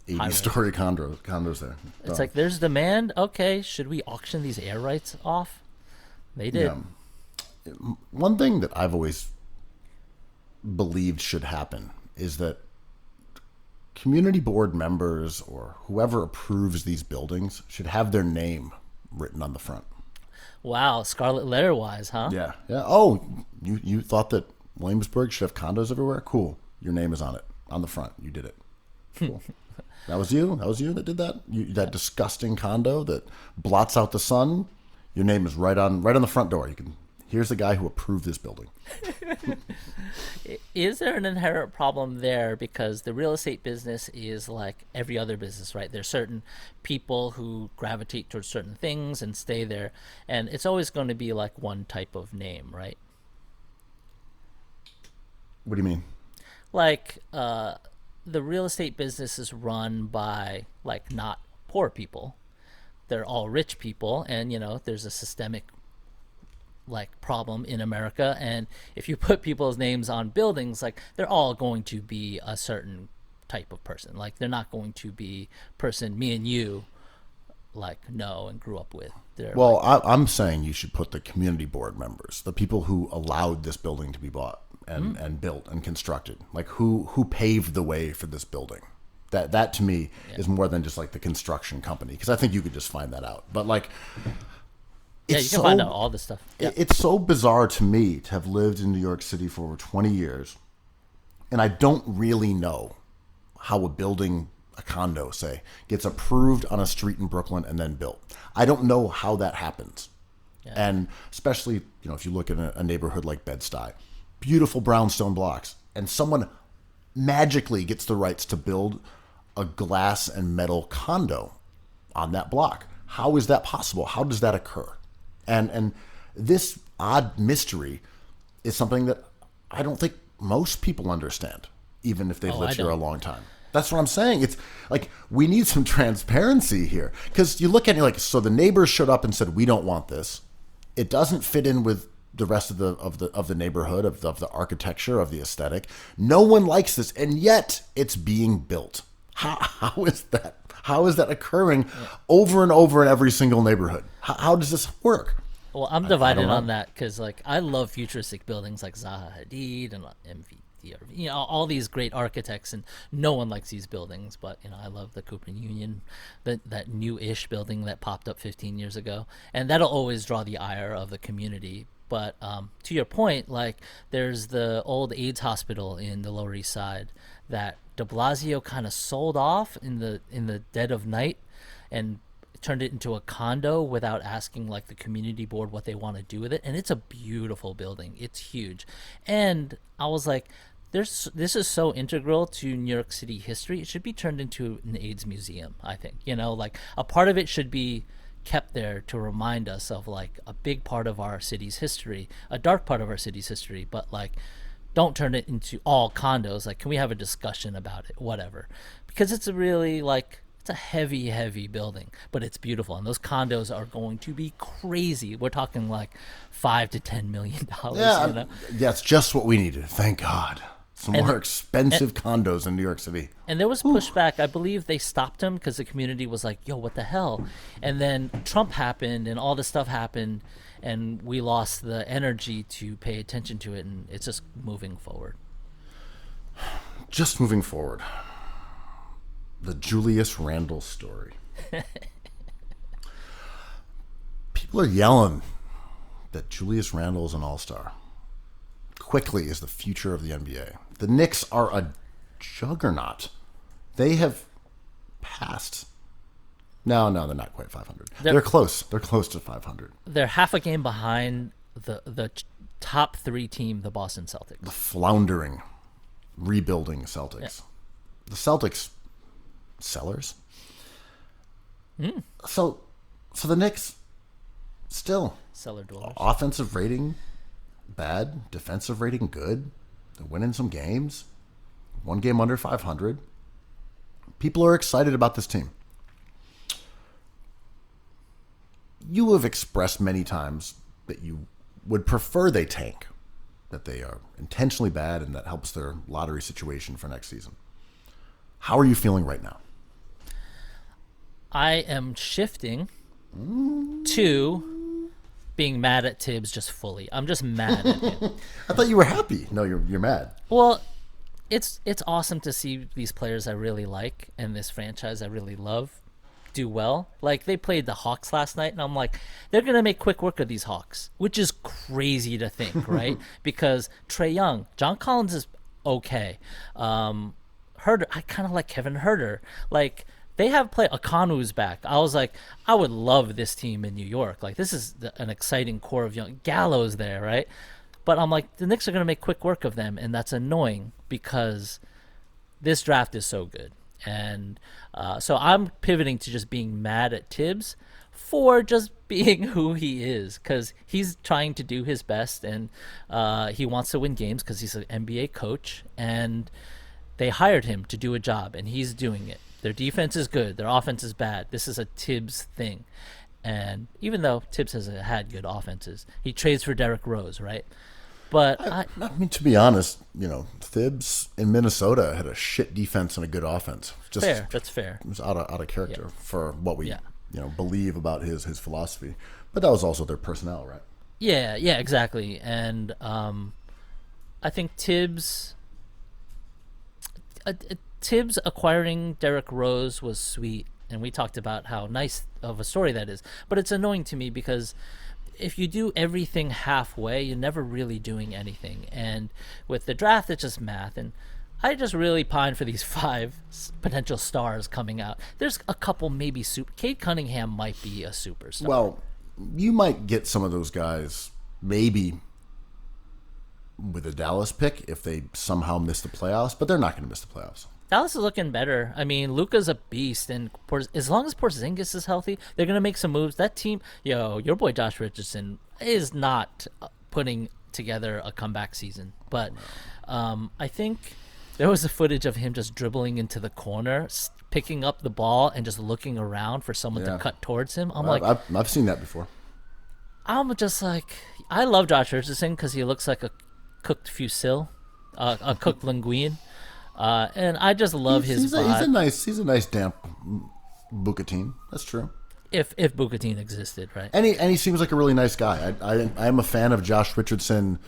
80-story condos there. It's like there's demand. Okay, should we auction these air rights off? They did. Yeah. One thing that I've always believed should happen is that community board members or whoever approves these buildings should have their name written on the front. Wow, scarlet letter wise, huh? Yeah. Yeah. Oh, you thought that Williamsburg should have condos everywhere? Cool. Your name is on it, on the front. You did it. Cool. That was you? That was you that did that? That disgusting condo that blots out the sun? Your name is right on the front door. Here's the guy who approved this building. Is there an inherent problem there? Because the real estate business is like every other business, right? There's certain people who gravitate towards certain things and stay there, and it's always going to be like one type of name, right? What do you mean? Like the real estate business is run by like not poor people. They're all rich people, and there's a systemic like problem in America, and if you put people's names on buildings, like they're all going to be a certain type of person. Like they're not going to be person me and you like know and grew up with. Well, I'm saying you should put the community board members, the people who allowed this building to be bought and built and constructed, like who paved the way for this building. That to me is more than just like the construction company, because I think you could just find that out. But like, you can find out all this stuff. Yeah. It's so bizarre to me to have lived in New York City for over 20 years, and I don't really know how a condo, say, gets approved on a street in Brooklyn and then built. I don't know how that happens. Yeah. And especially, if you look at a neighborhood like Bed-Stuy, beautiful brownstone blocks, and someone magically gets the rights to build a glass and metal condo on that block. How is that possible? How does that occur? And this odd mystery is something that I don't think most people understand, even if they've lived here a long time. That's what I'm saying. It's like we need some transparency here, because you look at it like, so the neighbors showed up and said, we don't want this. It doesn't fit in with the rest of the neighborhood, of the architecture, of the aesthetic. No one likes this, and yet it's being built. How is that? How is that occurring over and over in every single neighborhood? How does this work? Well, I'm divided on that, because like I love futuristic buildings like Zaha Hadid and MVD, all these great architects, and no one likes these buildings. But I love the Cooper Union, that new-ish building that popped up 15 years ago, and that'll always draw the ire of the community. But to your point, like there's the old AIDS hospital in the Lower East Side that de Blasio kind of sold off in the dead of night and turned it into a condo without asking like the community board what they want to do with it. And it's a beautiful building. It's huge. And I was like, this is so integral to New York City history. It should be turned into an AIDS museum, I think. Like a part of it should be kept there to remind us of like a big part of our city's history, a dark part of our city's history, but like don't turn it into all condos. Like, can we have a discussion about it? Whatever. Because it's a really like, it's a heavy building, but it's beautiful. And those condos are going to be crazy. We're talking like $5 to $10 million. Yeah, that's just what we needed. Thank God. Some more expensive condos in New York City. And there was pushback. I believe they stopped him because the community was like, yo, what the hell? And then Trump happened and all this stuff happened, and we lost the energy to pay attention to it, and it's just moving forward. Just moving forward. The Julius Randle story. People are yelling that Julius Randle is an all-star. Quickly is the future of the NBA. The Knicks are a juggernaut. They have passed. No, they're not quite 500. They're close. They're close to 500. They're half a game behind the top three team, the Boston Celtics. The floundering, rebuilding Celtics. Yeah. The Celtics, sellers. So the Knicks still cellar dwellers. Offensive rating bad. Defensive rating, good. They're winning some games. One game under 500. People are excited about this team. You have expressed many times that you would prefer they tank, that they are intentionally bad, and that helps their lottery situation for next season. How are you feeling right now? I am shifting to being mad at Tibbs just fully. I'm just mad at him. I thought you were happy. No, you're mad. Well, it's awesome to see these players I really like and this franchise I really love do well. Like, they played the Hawks last night, and I'm like, they're going to make quick work of these Hawks, which is crazy to think, right? Because Trae Young, John Collins is okay. Herder, I kind of like Kevin Herder. Like, they have played, Akanu's back. I was like, I would love this team in New York. Like, this is an exciting core of young. Gallo's there, right? But I'm like, the Knicks are going to make quick work of them, and that's annoying because this draft is so good. And so I'm pivoting to just being mad at Tibbs for just being who he is, because he's trying to do his best, and he wants to win games because he's an NBA coach, and they hired him to do a job, and he's doing it. Their defense is good. Their offense is bad. This is a Tibbs thing. And even though Tibbs has had good offenses, he trades for Derrick Rose, right? But I mean, to be honest, Tibbs in Minnesota had a shit defense and a good offense. Just, fair. That's fair. It was out of character for what we Yeah. believe about his philosophy. But that was also their personnel, right? Yeah, exactly. And I think Tibbs acquiring Derrick Rose was sweet, and we talked about how nice of a story that is. But it's annoying to me because if you do everything halfway, you're never really doing anything. And with the draft, it's just math. And I just really pine for these 5 potential stars coming out. There's a couple maybe Cade Cunningham might be a superstar. Well, you might get some of those guys maybe with a Dallas pick if they somehow miss the playoffs, but they're not going to miss the playoffs. Dallas is looking better. I mean, Luka's a beast, and as long as Porzingis is healthy, they're going to make some moves. That team, your boy Josh Richardson is not putting together a comeback season. But I think there was a footage of him just dribbling into the corner, picking up the ball, and just looking around for someone to cut towards him. I've seen that before. I'm just like, I love Josh Richardson because he looks like a cooked fusil, a cooked linguine. And I just love his vibe. He's a nice damp Bucatine. That's true. If Bucatine existed, right? And he seems like a really nice guy. I am a fan of Josh Richardson,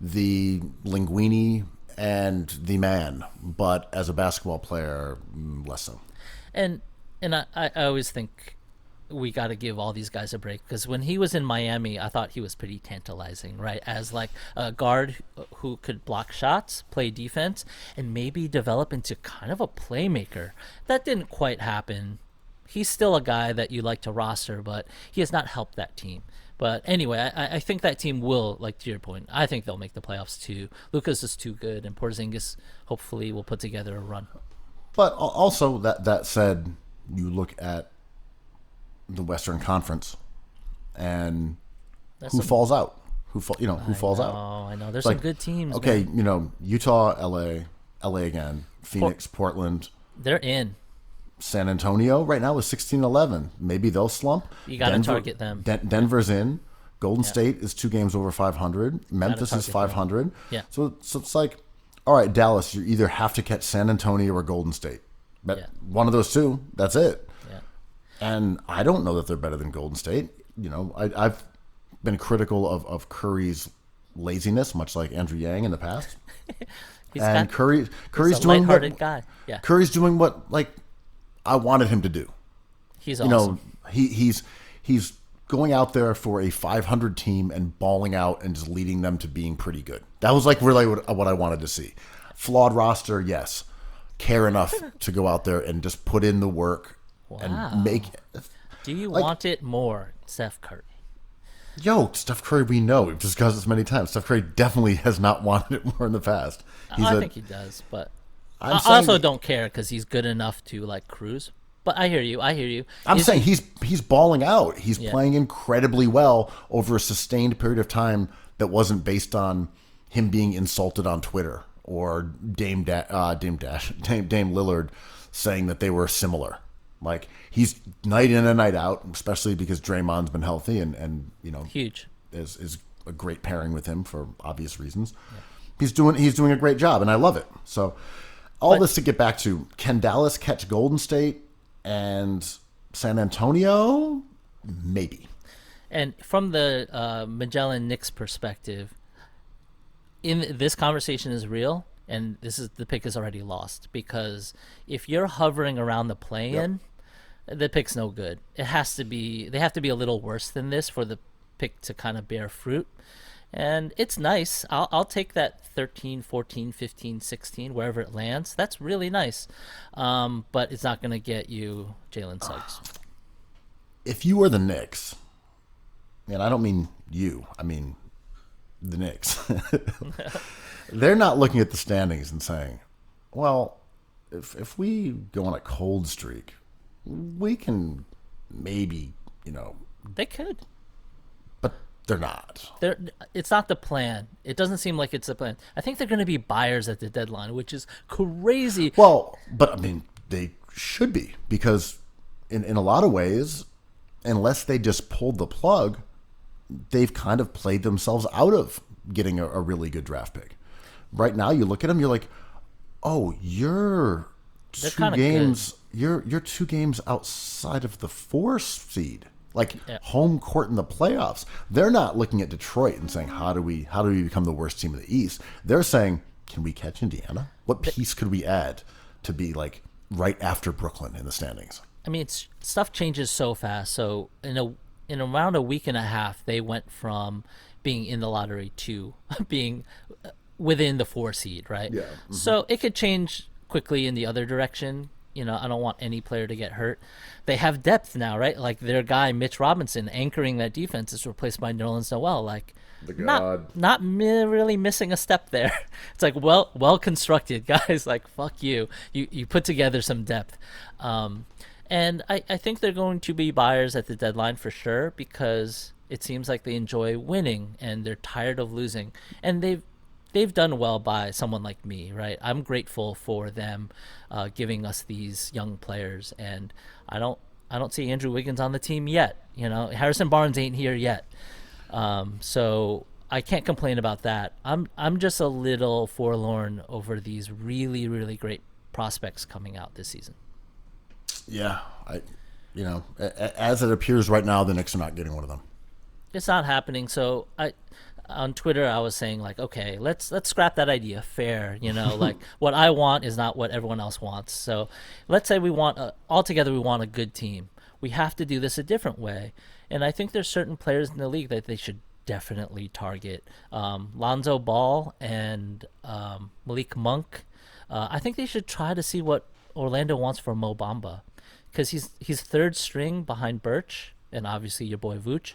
the linguini and the man, but as a basketball player, less so. And I always think we got to give all these guys a break, because when he was in Miami, I thought he was pretty tantalizing, right? As like a guard who could block shots, play defense, and maybe develop into kind of a playmaker. That didn't quite happen. He's still a guy that you like to roster, but he has not helped that team. But anyway, I think that team will, like to your point, I think they'll make the playoffs too. Lucas is too good, and Porzingis hopefully will put together a run. But also, that said, you look at the Western Conference, and who falls out? Who falls out? Oh, I know. There's some good teams. Okay, man. Utah, LA again, Phoenix, Portland. They're in. San Antonio right now is 16-11. Maybe they'll slump. You got to target them. Denver's in. Golden State is 2 games over 500. Memphis is 500. Yeah. So it's like, all right, Dallas, you either have to catch San Antonio or Golden State. But one of those two, that's it. Yeah. And I don't know that they're better than Golden State. I've been critical of Curry's laziness, much like Andrew Yang in the past. Curry's doing lighthearted guy. Yeah. Curry's doing what I wanted him to do. He's awesome. He's going out there for a 500 team and balling out and just leading them to being pretty good. That was really what I wanted to see. Flawed roster, yes. Care enough to go out there and just put in the work and make it. Do you want it more, Steph Curry? Steph Curry, we know. We've discussed this many times. Steph Curry definitely has not wanted it more in the past. I think he does, but I also don't care because he's good enough to cruise. But I hear you. I'm saying he's balling out. He's playing incredibly well over a sustained period of time that wasn't based on him being insulted on Twitter or Dame Lillard saying that they were similar. Like, he's night in and night out, especially because Draymond's been healthy and huge is a great pairing with him for obvious reasons. Yeah. He's doing a great job, and I love it. So this to get back to, can Dallas catch Golden State and San Antonio? Maybe. And from the Magellan Knicks perspective, in this conversation is real, and the pick is already lost, because if you're hovering around the play-in, the pick's no good. They have to be a little worse than this for the pick to kind of bear fruit. And it's nice. I'll take that 13, 14, 15, 16, wherever it lands. That's really nice. But it's not going to get you Jalen Suggs. If you were the Knicks, and I don't mean you, I mean the Knicks, they're not looking at the standings and saying, well, if we go on a cold streak, we can maybe, They could. But they're not. It's not the plan. It doesn't seem like it's the plan. I think they're going to be buyers at the deadline, which is crazy. Well, but I mean, they should be, because in a lot of ways, unless they just pulled the plug, they've kind of played themselves out of getting a really good draft pick. Right now, you look at them, you're like, oh, you're two games. You're 2 games outside of the 4 seed, home court in the playoffs. They're not looking at Detroit and saying, how do we become the worst team in the East? They're saying, can we catch Indiana? What piece could we add to be like right after Brooklyn in the standings? I mean, stuff changes so fast. So in around a week and a half, they went from being in the lottery to being within the 4 seed, right? Yeah. Mm-hmm. So it could change quickly in the other direction. I don't want any player to get hurt. They have depth now, right? Like, their guy, Mitch Robinson, anchoring that defense, is replaced by Nerlens Noel. Like, the God. Not really missing a step there. It's like, well constructed, guys. Like, fuck you. You put together some depth. And I think they're going to be buyers at the deadline for sure, because it seems like they enjoy winning and they're tired of losing. And they've done well by someone like me, right? I'm grateful for them giving us these young players, and I don't see Andrew Wiggins on the team yet. Harrison Barnes ain't here yet, so I can't complain about that. I'm just a little forlorn over these really, really great prospects coming out this season. Yeah, as it appears right now, the Knicks are not getting one of them. It's not happening. So on Twitter, I was saying, like, okay, let's scrap that idea. Fair, like, what I want is not what everyone else wants. So let's say we want altogether we want a good team. We have to do this a different way. And I think there's certain players in the league that they should definitely target. Lonzo Ball and Malik Monk. I think they should try to see what Orlando wants for Mo Bamba, because he's third string behind Birch and obviously your boy Vooch.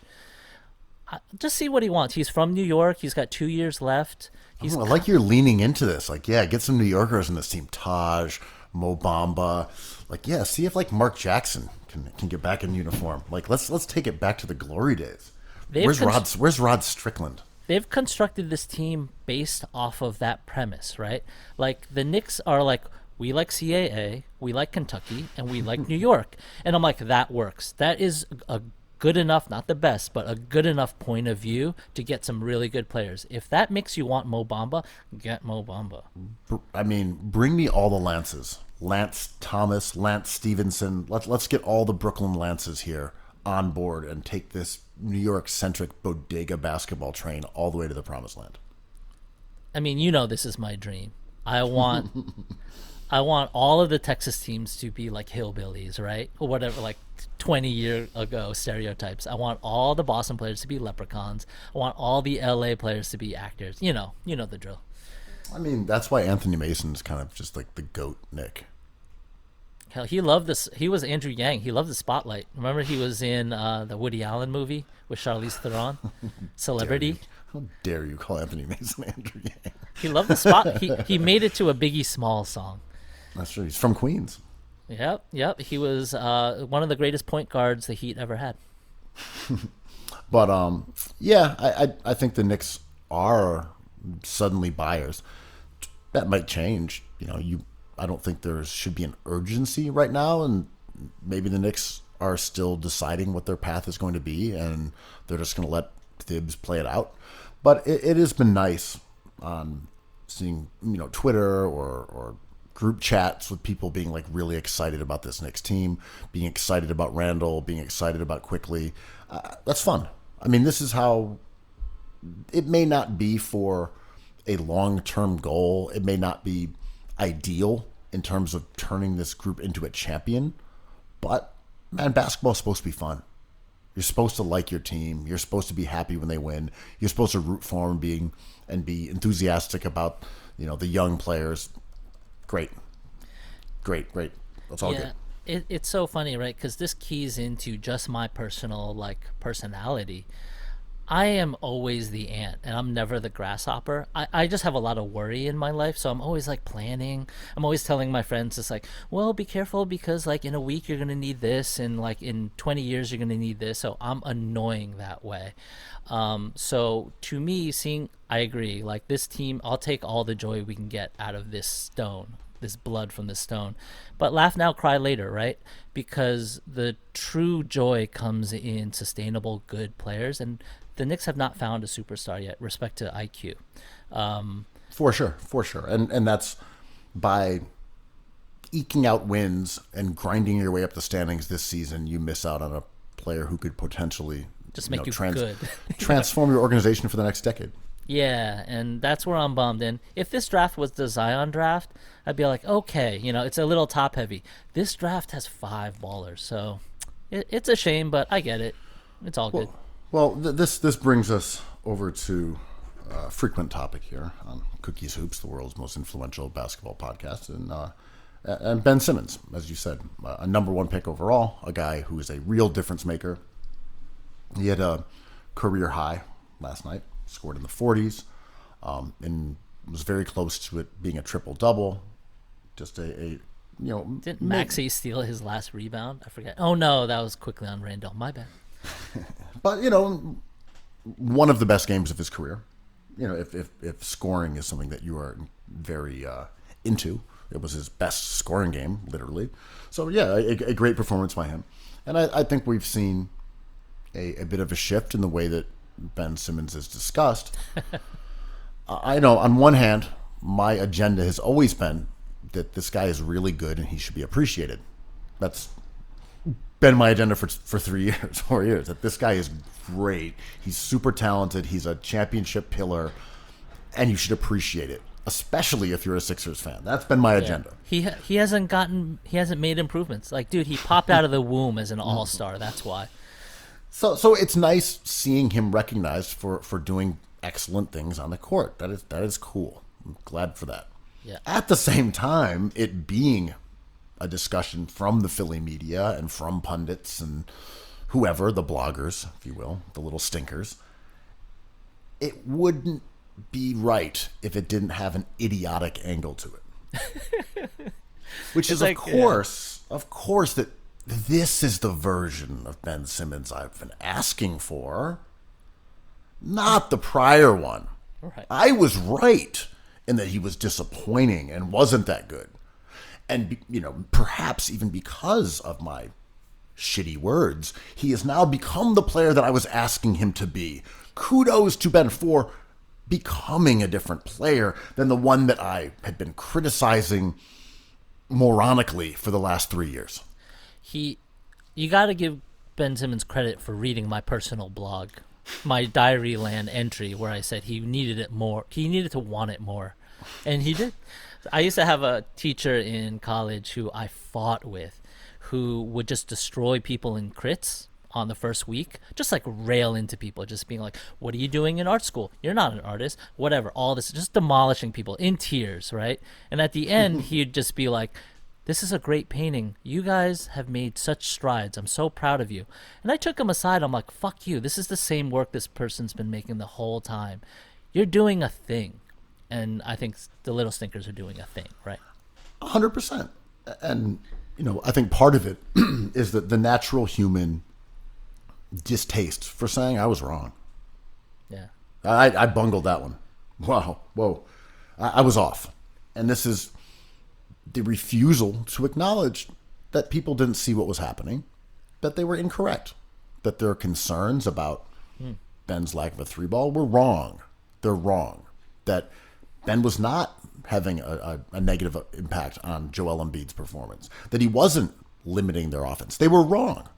Just see what he wants. He's from New York. He's got 2 years left. I like you're leaning into this. Like, yeah, get some New Yorkers in this team. Taj, Mo Bamba. Like, yeah, see if like Mark Jackson can get back in uniform. Like, let's take it back to the glory days. Where's Rod Strickland? They've constructed this team based off of that premise, right? Like, the Knicks are like, we like CAA, we like Kentucky, and we like New York. And I'm like, that works. That is a good enough, not the best, but a good enough point of view to get some really good players. If that makes you want Mo Bamba, get Mo Bamba. I mean, bring me all the Lances. Lance Thomas, Lance Stevenson. Let's get all the Brooklyn Lances here on board and take this New York-centric bodega basketball train all the way to the promised land. I mean, this is my dream. I want all of the Texas teams to be like hillbillies, right? Or whatever, like 20 years ago stereotypes. I want all the Boston players to be leprechauns. I want all the LA players to be actors. You know the drill. I mean, that's why Anthony Mason's kind of just like the GOAT, Nick. Hell, he loved this. He was Andrew Yang. He loved the spotlight. Remember, he was in the Woody Allen movie with Charlize Theron, Celebrity. How dare you call Anthony Mason Andrew Yang? He loved the spot. He made it to a Biggie Smalls song. That's true. He's from Queens. Yep. He was one of the greatest point guards the Heat ever had. But yeah, I think the Knicks are suddenly buyers. That might change. I don't think there should be an urgency right now, and maybe the Knicks are still deciding what their path is going to be, and they're just going to let Thibs play it out. But it has been nice seeing Twitter or group chats with people being like really excited about this Knicks team, being excited about Randall, being excited about Quickly. That's fun. I mean, this is how it may not be for a long-term goal. It may not be ideal in terms of turning this group into a champion, but man, basketball is supposed to be fun. You're supposed to like your team. You're supposed to be happy when they win. You're supposed to root for them, and be enthusiastic about the young players. Great. That's all good. It's so funny, right? Because this keys into just my personal personality. I am always the ant, and I'm never the grasshopper. I just have a lot of worry in my life, so I'm always planning. I'm always telling my friends, it's well, be careful because in a week you're gonna need this, and in 20 years you're gonna need this. So I'm annoying that way. So to me, I agree. This team, I'll take all the joy we can get out of this stone, this blood from the stone. But laugh now, cry later, right? Because the true joy comes in sustainable, good players, and the Knicks have not found a superstar yet, respect to IQ. For sure. And that's by eking out wins and grinding your way up the standings this season, you miss out on a player who could potentially just make you good. transform your organization for the next decade. Yeah, and that's where I'm bummed. And if this draft was the Zion draft, I'd be like, okay, it's a little top heavy. This draft has 5 ballers, so it's a shame, but I get it. It's all good. Well, this brings us over to a frequent topic here on Cookies Hoops, the world's most influential basketball podcast, and Ben Simmons, as you said, a number 1 pick overall, a guy who is a real difference maker. He had a career high last night, scored in the 40s, and was very close to it being a triple-double. Just Didn't Maxey steal his last rebound? I forget. Oh, no, that was quickly on Randall. My bad. But, one of the best games of his career. If scoring is something that you are very into, it was his best scoring game, literally. So, yeah, a great performance by him. And I think we've seen a bit of a shift in the way that Ben Simmons is discussed. I know, on one hand, my agenda has always been that this guy is really good and he should be appreciated. That's been my agenda for 4 years, that this guy is great. He's super talented. He's a championship pillar, and you should appreciate it, especially if you're a Sixers fan. That's been my agenda. He hasn't made improvements. Dude, he popped out of the womb as an all-star. That's why. So it's nice seeing him recognized for doing excellent things on the court. That is cool. I'm glad for that. Yeah. At the same time, it being a discussion from the Philly media and from pundits and whoever, the bloggers, if you will, the little stinkers, it wouldn't be right if it didn't have an idiotic angle to it. Which is, of course, that this is the version of Ben Simmons I've been asking for, not the prior one. Right. I was right in that he was disappointing and wasn't that good. And, perhaps even because of my shitty words, he has now become the player that I was asking him to be. Kudos to Ben for becoming a different player than the one that I had been criticizing moronically for the last 3 years. You got to give Ben Simmons credit for reading my personal blog, my Diaryland entry, where I said he needed it more. He needed to want it more, and he did. I used to have a teacher in college who I fought with, who would just destroy people in crits on the first week, just rail into people, just being like, what are you doing in art school? You're not an artist, whatever, all this, just demolishing people in tears, right? And at the end, he'd just be like, this is a great painting. You guys have made such strides. I'm so proud of you. And I took him aside. I'm like, fuck you. This is the same work this person's been making the whole time. You're doing a thing. And I think the little stinkers are doing a thing, right? 100%. And, I think part of it is that the natural human distaste for saying I was wrong. Yeah. I bungled that one. Wow. Whoa. I was off. And this is the refusal to acknowledge that people didn't see what was happening, that they were incorrect, that their concerns about Ben's lack of a three ball were wrong. They're wrong. That Ben was not having a negative impact on Joel Embiid's performance, that he wasn't limiting their offense. They were wrong.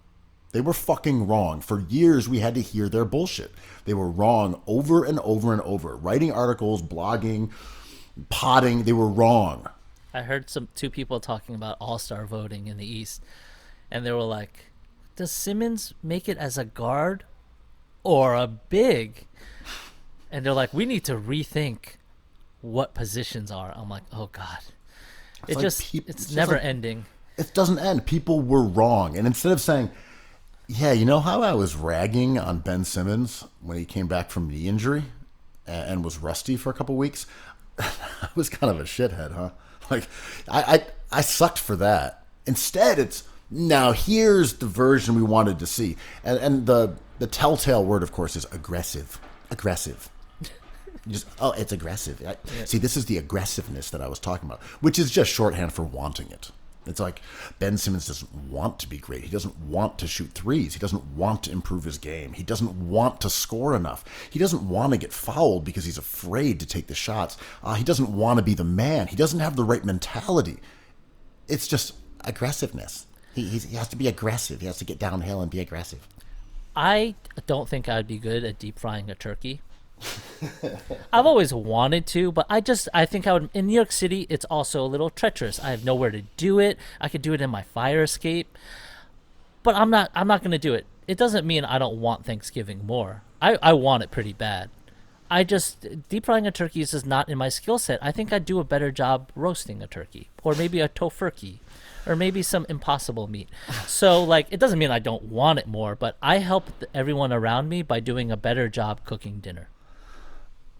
They were fucking wrong. For years, we had to hear their bullshit. They were wrong over and over and over. Writing articles, blogging, potting, they were wrong. I heard two people talking about all-star voting in the East, and they were like, does Simmons make it as a guard or a big? And they're like, we need to rethink what positions are. I'm like, oh, God. It's never ending. It doesn't end. People were wrong. And instead of saying, yeah, you know how I was ragging on Ben Simmons when he came back from knee injury and was rusty for a couple weeks? I was kind of a shithead, huh? Like, I sucked for that. Instead, it's, now here's the version we wanted to see. And the telltale word, of course, is aggressive. Aggressive. It's aggressive. See, this is the aggressiveness that I was talking about, which is just shorthand for wanting it. It's like Ben Simmons doesn't want to be great. He doesn't want to shoot threes. He doesn't want to improve his game. He doesn't want to score enough. He doesn't want to get fouled because he's afraid to take the shots. He doesn't want to be the man. He doesn't have the right mentality. It's just aggressiveness. He has to be aggressive. He has to get downhill and be aggressive. I don't think I'd be good at deep frying a turkey. I've always wanted to, but I think I would. In New York City, it's also a little treacherous. I have nowhere to do it. I could do it in my fire escape, but I'm not going to do it. It doesn't mean I don't want Thanksgiving more. I want it pretty bad. Deep frying a turkey is just not in my skill set. I think I'd do a better job roasting a turkey, or maybe a tofurkey, or maybe some impossible meat. So, it doesn't mean I don't want it more, but I help everyone around me by doing a better job cooking dinner.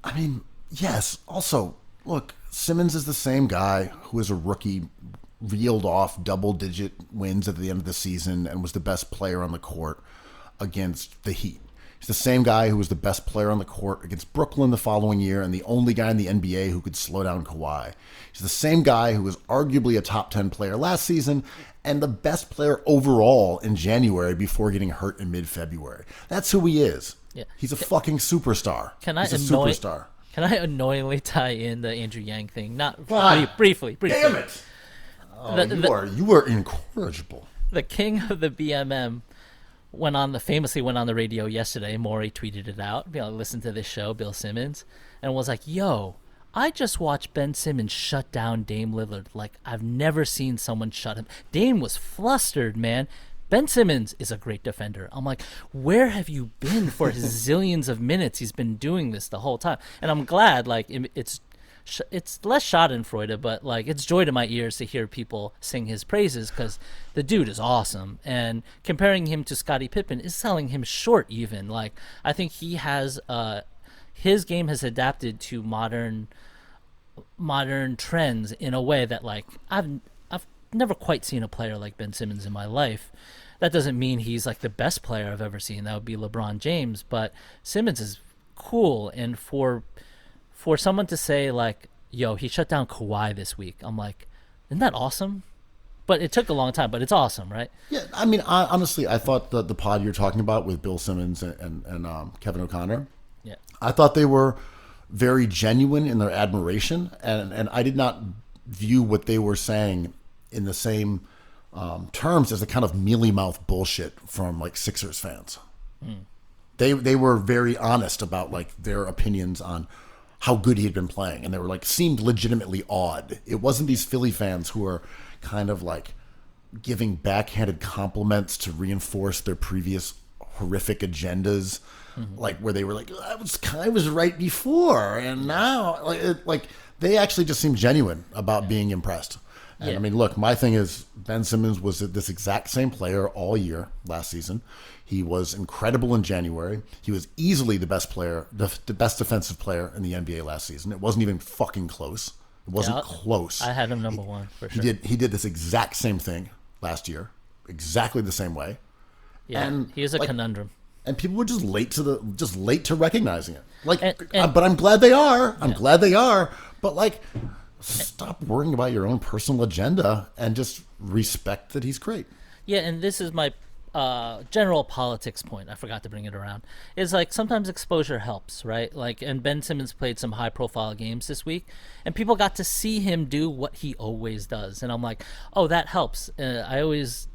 I mean, yes. Also, look, Simmons is the same guy who as a rookie reeled off double-digit wins at the end of the season and was the best player on the court against the Heat. He's the same guy who was the best player on the court against Brooklyn the following year and the only guy in the NBA who could slow down Kawhi. He's the same guy who was arguably a top 10 player last season and the best player overall in January before getting hurt in mid-February. That's who he is. Yeah. He's a fucking superstar. He's a superstar. Can I annoyingly tie in the Andrew Yang thing? Not briefly. Damn it! You are incorrigible. The king of the BMM famously went on the radio yesterday. Maury tweeted it out. Listen to this show, Bill Simmons, and was like, "Yo, I just watched Ben Simmons shut down Dame Lillard. Like I've never seen someone shut him. Dame was flustered, man." Ben Simmons is a great defender. I'm like, where have you been for his zillions of minutes? He's been doing this the whole time. And I'm glad, it's less schadenfreude, but, it's joy to my ears to hear people sing his praises because the dude is awesome. And comparing him to Scottie Pippen is selling him short even. I think he has, his game has adapted to modern trends in a way that, I've never quite seen a player like Ben Simmons in my life. That doesn't mean he's the best player I've ever seen. That would be LeBron James. But Simmons is cool. And for someone to say yo, he shut down Kawhi this week, I'm like, isn't that awesome? But it took a long time, but it's awesome, right? Yeah, I mean, honestly, I thought the pod you're talking about with Bill Simmons and Kevin O'Connor, yeah, I thought they were very genuine in their admiration. And I did not view what they were saying in the same terms as a kind of mealy-mouth bullshit from Sixers fans. They were very honest about their opinions on how good he had been playing, and they were seemed legitimately awed. It wasn't these Philly fans who were kind of giving backhanded compliments to reinforce their previous horrific agendas, where they were I was right before, and now they actually just seemed genuine about being impressed. And Yeah. I mean, look, my thing is Ben Simmons was this exact same player all year last season. He was incredible in January. He was easily the best player, the best defensive player in the NBA last season. It wasn't even fucking close. It wasn't close. I had him number one for sure. He did this exact same thing last year, exactly the same way. Yeah, and he is a conundrum. and people were just late to recognizing it. Like, but I'm glad they are. I'm glad they are. But like, stop worrying about your own personal agenda and just respect that he's great. Yeah, and this is my general politics point. I forgot to bring it around. Is like sometimes exposure helps, right? Like, and Ben Simmons played some high-profile games this week, and people got to see him do what he always does, and I'm like, oh, that helps. I always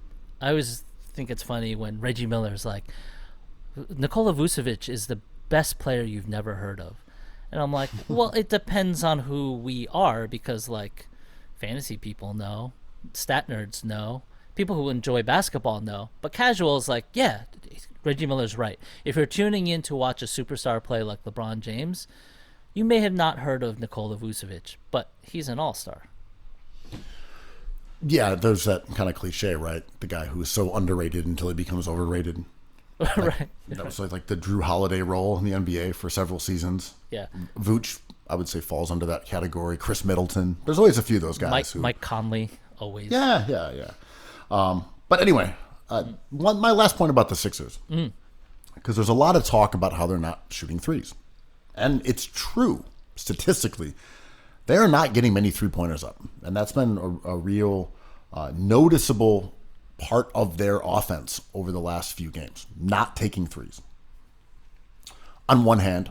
think it's funny when Reggie Miller's like, Nikola Vucevic is the best player you've never heard of, and I'm like, well, it depends on who we are, because like fantasy people know, stat nerds know. People who enjoy basketball know, but casuals like, yeah, Reggie Miller's right. If you're tuning in to watch a superstar play like LeBron James, you may have not heard of Nikola Vucevic, but he's an all-star. Yeah, there's that kind of cliche, right? The guy who is so underrated until he becomes overrated. Right. That was like the Drew Holiday role in the NBA for several seasons. Yeah. Vooch, I would say, falls under that category. Chris Middleton. There's always a few of those guys. Mike Conley, always. Yeah. But anyway, my last point about the Sixers, because there's a lot of talk about how they're not shooting threes. And it's true, statistically. They are not getting many three-pointers up. And that's been a real noticeable part of their offense over the last few games, not taking threes. On one hand,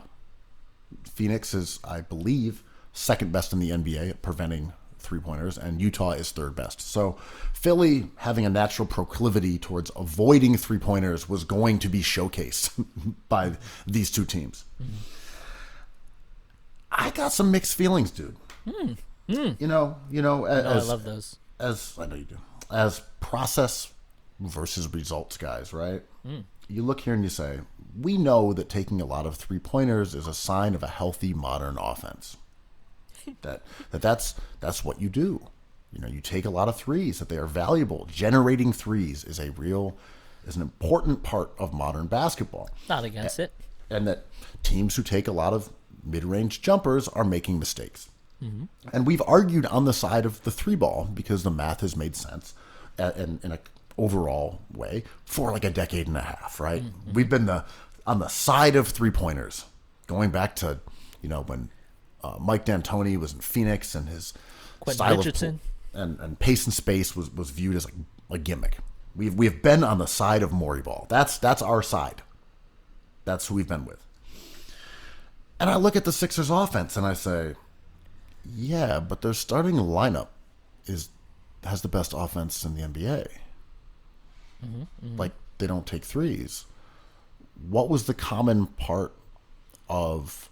Phoenix is, I believe, second best in the NBA at preventing three-pointers, and Utah is third best. So Philly, having a natural proclivity towards avoiding three-pointers, was going to be showcased by these two teams. I got some mixed feelings, dude. You know, I love those. As I know you do, as process versus results guys, right? You look here and you say, we know that taking a lot of three-pointers is a sign of a healthy modern offense. That's what you do. You know, you take a lot of threes, that they are valuable. Generating threes is an important part of modern basketball. Not against it. And that teams who take a lot of mid-range jumpers are making mistakes. And we've argued on the side of the three ball because the math has made sense in an overall way for like a decade and a half, right? We've been on the side of three-pointers going back to, when Mike D'Antoni was in Phoenix, and his Quentin style Richardson. and pace and space was viewed as like a gimmick. We have been on the side of Morey ball. That's our side. That's who we've been with. And I look at the Sixers offense and I say, yeah, but their starting lineup has the best offense in the NBA. Like, they don't take threes. What was the common part of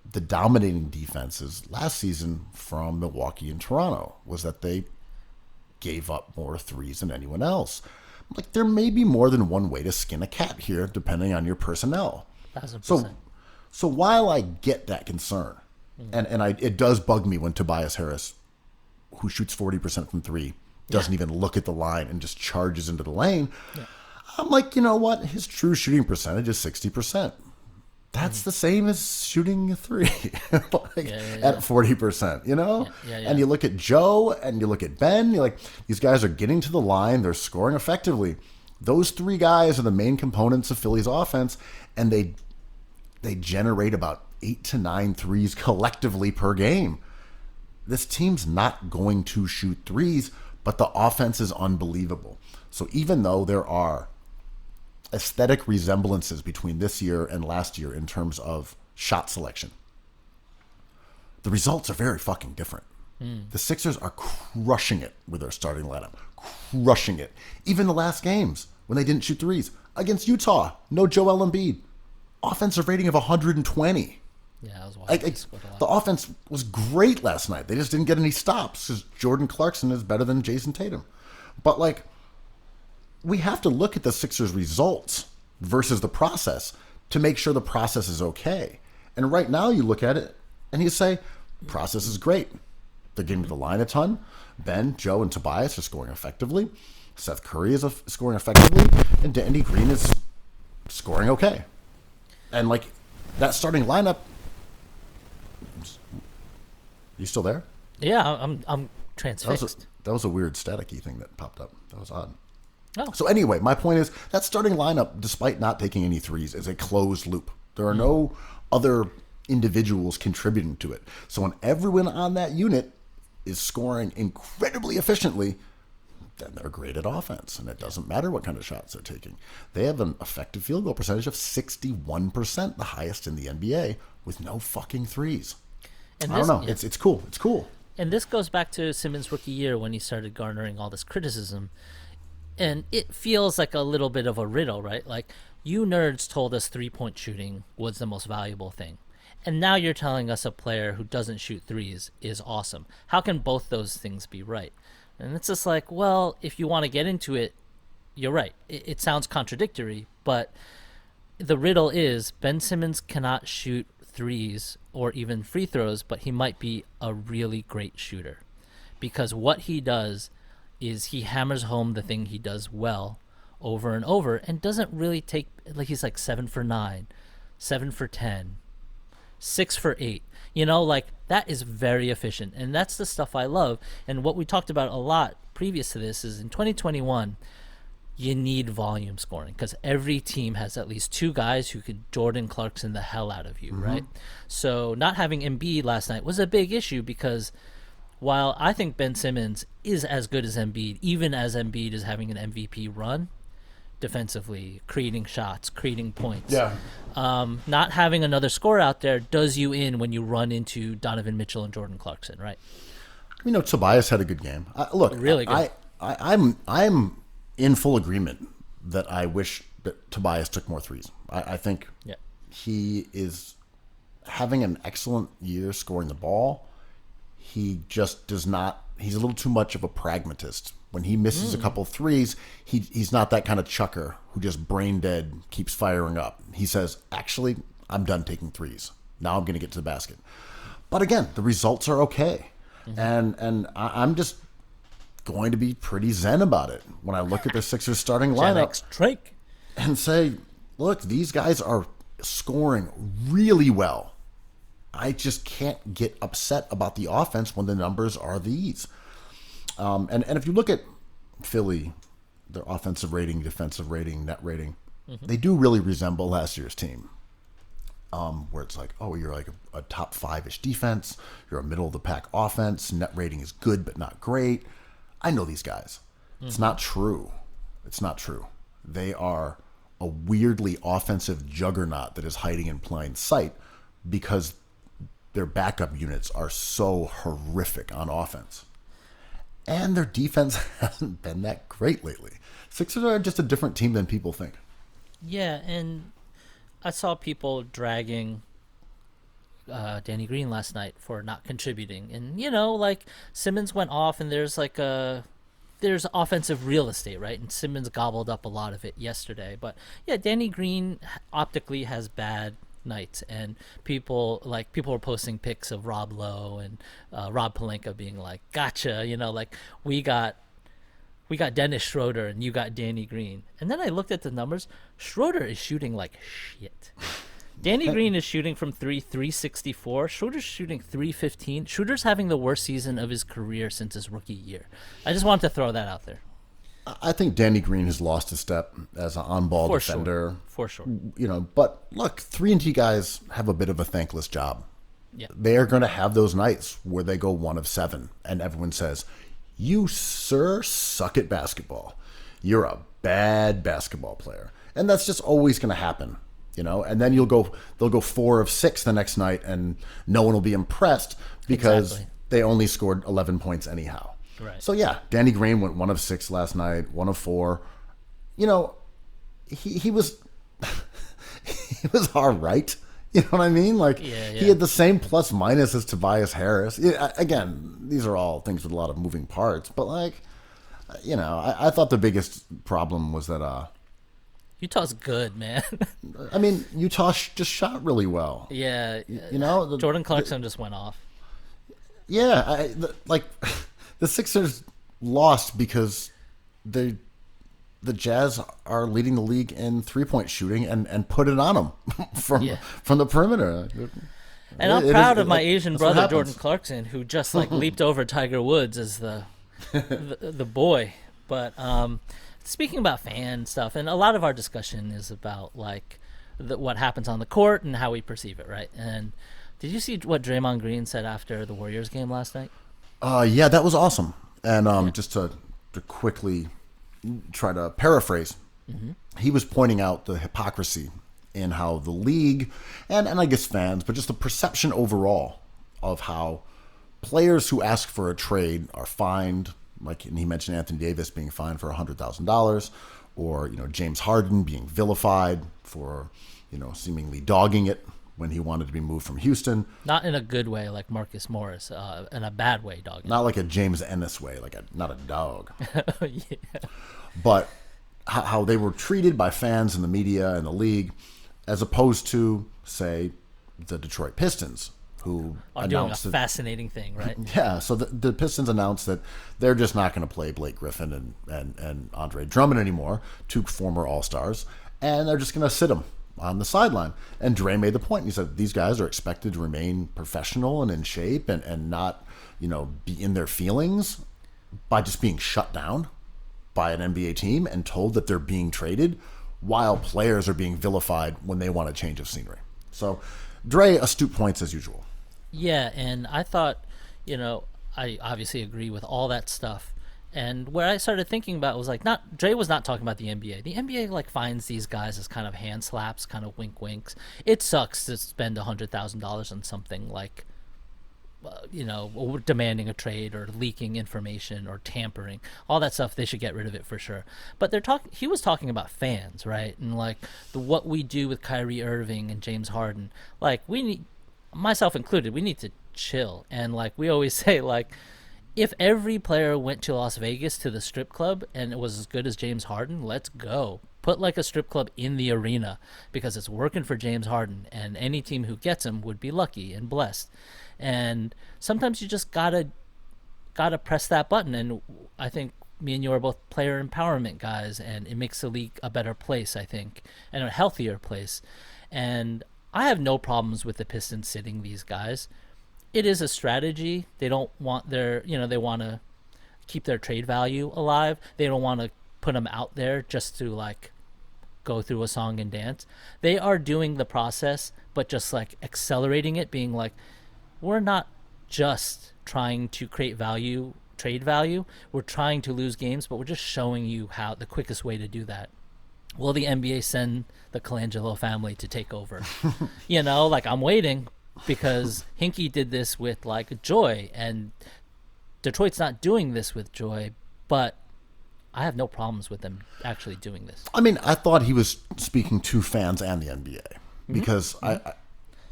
the dominating defenses last season from Milwaukee and Toronto? Was that they gave up more threes than anyone else. Like, there may be more than one way to skin a cat here, depending on your personnel. 1,000%. So while I get that concern, and it does bug me when Tobias Harris, who shoots 40% from three, doesn't even look at the line and just charges into the lane, I'm like, you know what? His true shooting percentage is 60%. That's the same as shooting a three at 40%, And you look at Joe and you look at Ben, you're like, these guys are getting to the line, they're scoring effectively. Those three guys are the main components of Philly's offense, and they generate about 8 to 9 threes collectively per game. This team's not going to shoot threes, but the offense is unbelievable. So even though there are aesthetic resemblances between this year and last year in terms of shot selection, the results are very fucking different. The Sixers are crushing it with their starting lineup. Crushing it. Even the last games when they didn't shoot threes. Against Utah, no Joel Embiid. Offensive rating of 120. Yeah, I was watching the offense was great last night. They just didn't get any stops because Jordan Clarkson is better than Jason Tatum. But, we have to look at the Sixers' results versus the process to make sure the process is okay. And right now you look at it and you say, process is great. They're getting to the line a ton. Ben, Joe, and Tobias are scoring effectively. Seth Curry is scoring effectively. And Danny Green is scoring okay. And, that starting lineup... You still there? Yeah, I'm transfixed. That was a weird staticky thing that popped up. That was odd. Oh. So anyway, my point is that starting lineup, despite not taking any threes, is a closed loop. There are no other individuals contributing to it. So when everyone on that unit is scoring incredibly efficiently, then they're great at offense, and it doesn't matter what kind of shots they're taking. They have an effective field goal percentage of 61%, the highest in the NBA, with no fucking threes. And I don't know. It's cool. It's cool. And this goes back to Simmons' rookie year when he started garnering all this criticism. And it feels like a little bit of a riddle, right? Like, you nerds told us three-point shooting was the most valuable thing. And now you're telling us a player who doesn't shoot threes is awesome. How can both those things be right? And it's just like, well, if you want to get into it, you're right. It sounds contradictory, but the riddle is Ben Simmons cannot shoot threes or even free throws, but he might be a really great shooter. Because what he does is he hammers home the thing he does well over and over and doesn't really take, like, he's like 7 for 9, 7 for 10, 6 for 8. You know, like, that is very efficient. And that's the stuff I love. And what we talked about a lot previous to this is in 2021, you need volume scoring because every team has at least two guys who could Jordan Clarkson the hell out of you, right? So not having Embiid last night was a big issue because while I think Ben Simmons is as good as Embiid, even as Embiid is having an MVP run, defensively, creating shots, creating points. Yeah. Not having another scorer out there does you in when you run into Donovan Mitchell and Jordan Clarkson, right? You know, Tobias had a good game. Look, Really good. I'm in full agreement that I wish that Tobias took more threes. I think he is having an excellent year scoring the ball. He just does not. He's a little too much of a pragmatist. When he misses a couple threes, he's not that kind of chucker who just brain dead keeps firing up. He says, actually, I'm done taking threes. Now I'm going to get to the basket. But again, the results are okay. And I'm just going to be pretty zen about it when I look at the Sixers starting lineup Drake. and say, look, these guys are scoring really well. I just can't get upset about the offense when the numbers are these. And if you look at Philly, their offensive rating, defensive rating, net rating, they do really resemble last year's team. Where it's like, oh, you're like a top 5-ish defense. You're a middle-of-the-pack offense. Net rating is good but not great. I know these guys. It's not true. It's not true. They are a weirdly offensive juggernaut that is hiding in plain sight because their backup units are so horrific on offense. And their defense hasn't been that great lately. Sixers are just a different team than people think. Yeah, and I saw people dragging Danny Green last night for not contributing. And, you know, like, Simmons went off and there's offensive real estate, right? And Simmons gobbled up a lot of it yesterday. But, yeah, Danny Green optically has bad nights, and people were posting pics of Rob Lowe and Rob Pelinka being like, gotcha, you know, like, we got Dennis Schroeder and you got Danny Green. And then I looked at the numbers. Schroeder is shooting like shit. Danny Green is shooting from 364. Schroeder's shooting 315. Schroeder's having the worst season of his career since his rookie year. I just wanted to throw that out there. I think Danny Green has lost a step as an on-ball defender. For sure. You know, but look, 3-and-D guys have a bit of a thankless job. Yeah. They are going to have those nights where they go 1 of 7, and everyone says, you, sir, suck at basketball. You're a bad basketball player. And that's just always going to happen, you know? And then they'll go 4 of 6 the next night, and no one will be impressed because they only scored 11 points anyhow. Right. So, yeah, Danny Green went 1 of 6 last night, 1 of 4. You know, he was he was all right. You know what I mean? Like, he had the same plus minus as Tobias Harris. Yeah, again, these are all things with a lot of moving parts. But, like, you know, I thought the biggest problem was that Utah's good, man. I mean, Utah just shot really well. Yeah. You know? Jordan Clarkson just went off. Yeah. The Sixers lost because the Jazz are leading the league in three-point shooting and put it on them from the perimeter. And I'm proud of my Asian brother, Jordan Clarkson, who just like leaped over Tiger Woods as the boy. But speaking about fan stuff, and a lot of our discussion is about like what happens on the court and how we perceive it, right? And did you see what Draymond Green said after the Warriors game last night? Yeah, that was awesome. And just to quickly try to paraphrase, he was pointing out the hypocrisy in how the league and I guess fans, but just the perception overall of how players who ask for a trade are fined. Like, and he mentioned Anthony Davis being fined for $100,000, or James Harden being vilified for seemingly dogging it when he wanted to be moved from Houston. Not in a good way like Marcus Morris, in a bad way, dogging. Not like a James Ennis way, not a dog. Yeah. But how they were treated by fans and the media and the league, as opposed to, say, the Detroit Pistons, who are doing a fascinating thing, right? Yeah, so the Pistons announced that they're just not going to play Blake Griffin and Andre Drummond anymore, 2 former All-Stars, and they're just going to sit them on the sideline. And Dre made the point. He said these guys are expected to remain professional and in shape and not, be in their feelings by just being shut down by an NBA team and told that they're being traded, while players are being vilified when they want a change of scenery. So Dre, astute points as usual. Yeah, and I thought, I obviously agree with all that stuff. And where I started thinking about was Dre was not talking about the NBA. The NBA finds these guys as kind of hand slaps, kind of wink winks. It sucks to spend $100,000 on something like, demanding a trade or leaking information or tampering. All that stuff, they should get rid of it for sure. But he was talking about fans, right? And what we do with Kyrie Irving and James Harden. We need, myself included, we need to chill. And we always say, if every player went to Las Vegas to the strip club and it was as good as James Harden, let's go. Put a strip club in the arena, because it's working for James Harden, and any team who gets him would be lucky and blessed. And sometimes you just gotta press that button. And I think me and you are both player empowerment guys, and it makes the league a better place, I think, and a healthier place. And I have no problems with the Pistons sitting these guys. It is a strategy. They don't want they want to keep their trade value alive. They don't want to put them out there just to go through a song and dance. They are doing the process, but just accelerating it, being we're not just trying to create value, trade value. We're trying to lose games, but we're just showing you how the quickest way to do that. Will the NBA send the Colangelo family to take over? I'm waiting, because Hinkie did this with Joy, and Detroit's not doing this with Joy, but I have no problems with them actually doing this. I mean, I thought he was speaking to fans and the NBA, because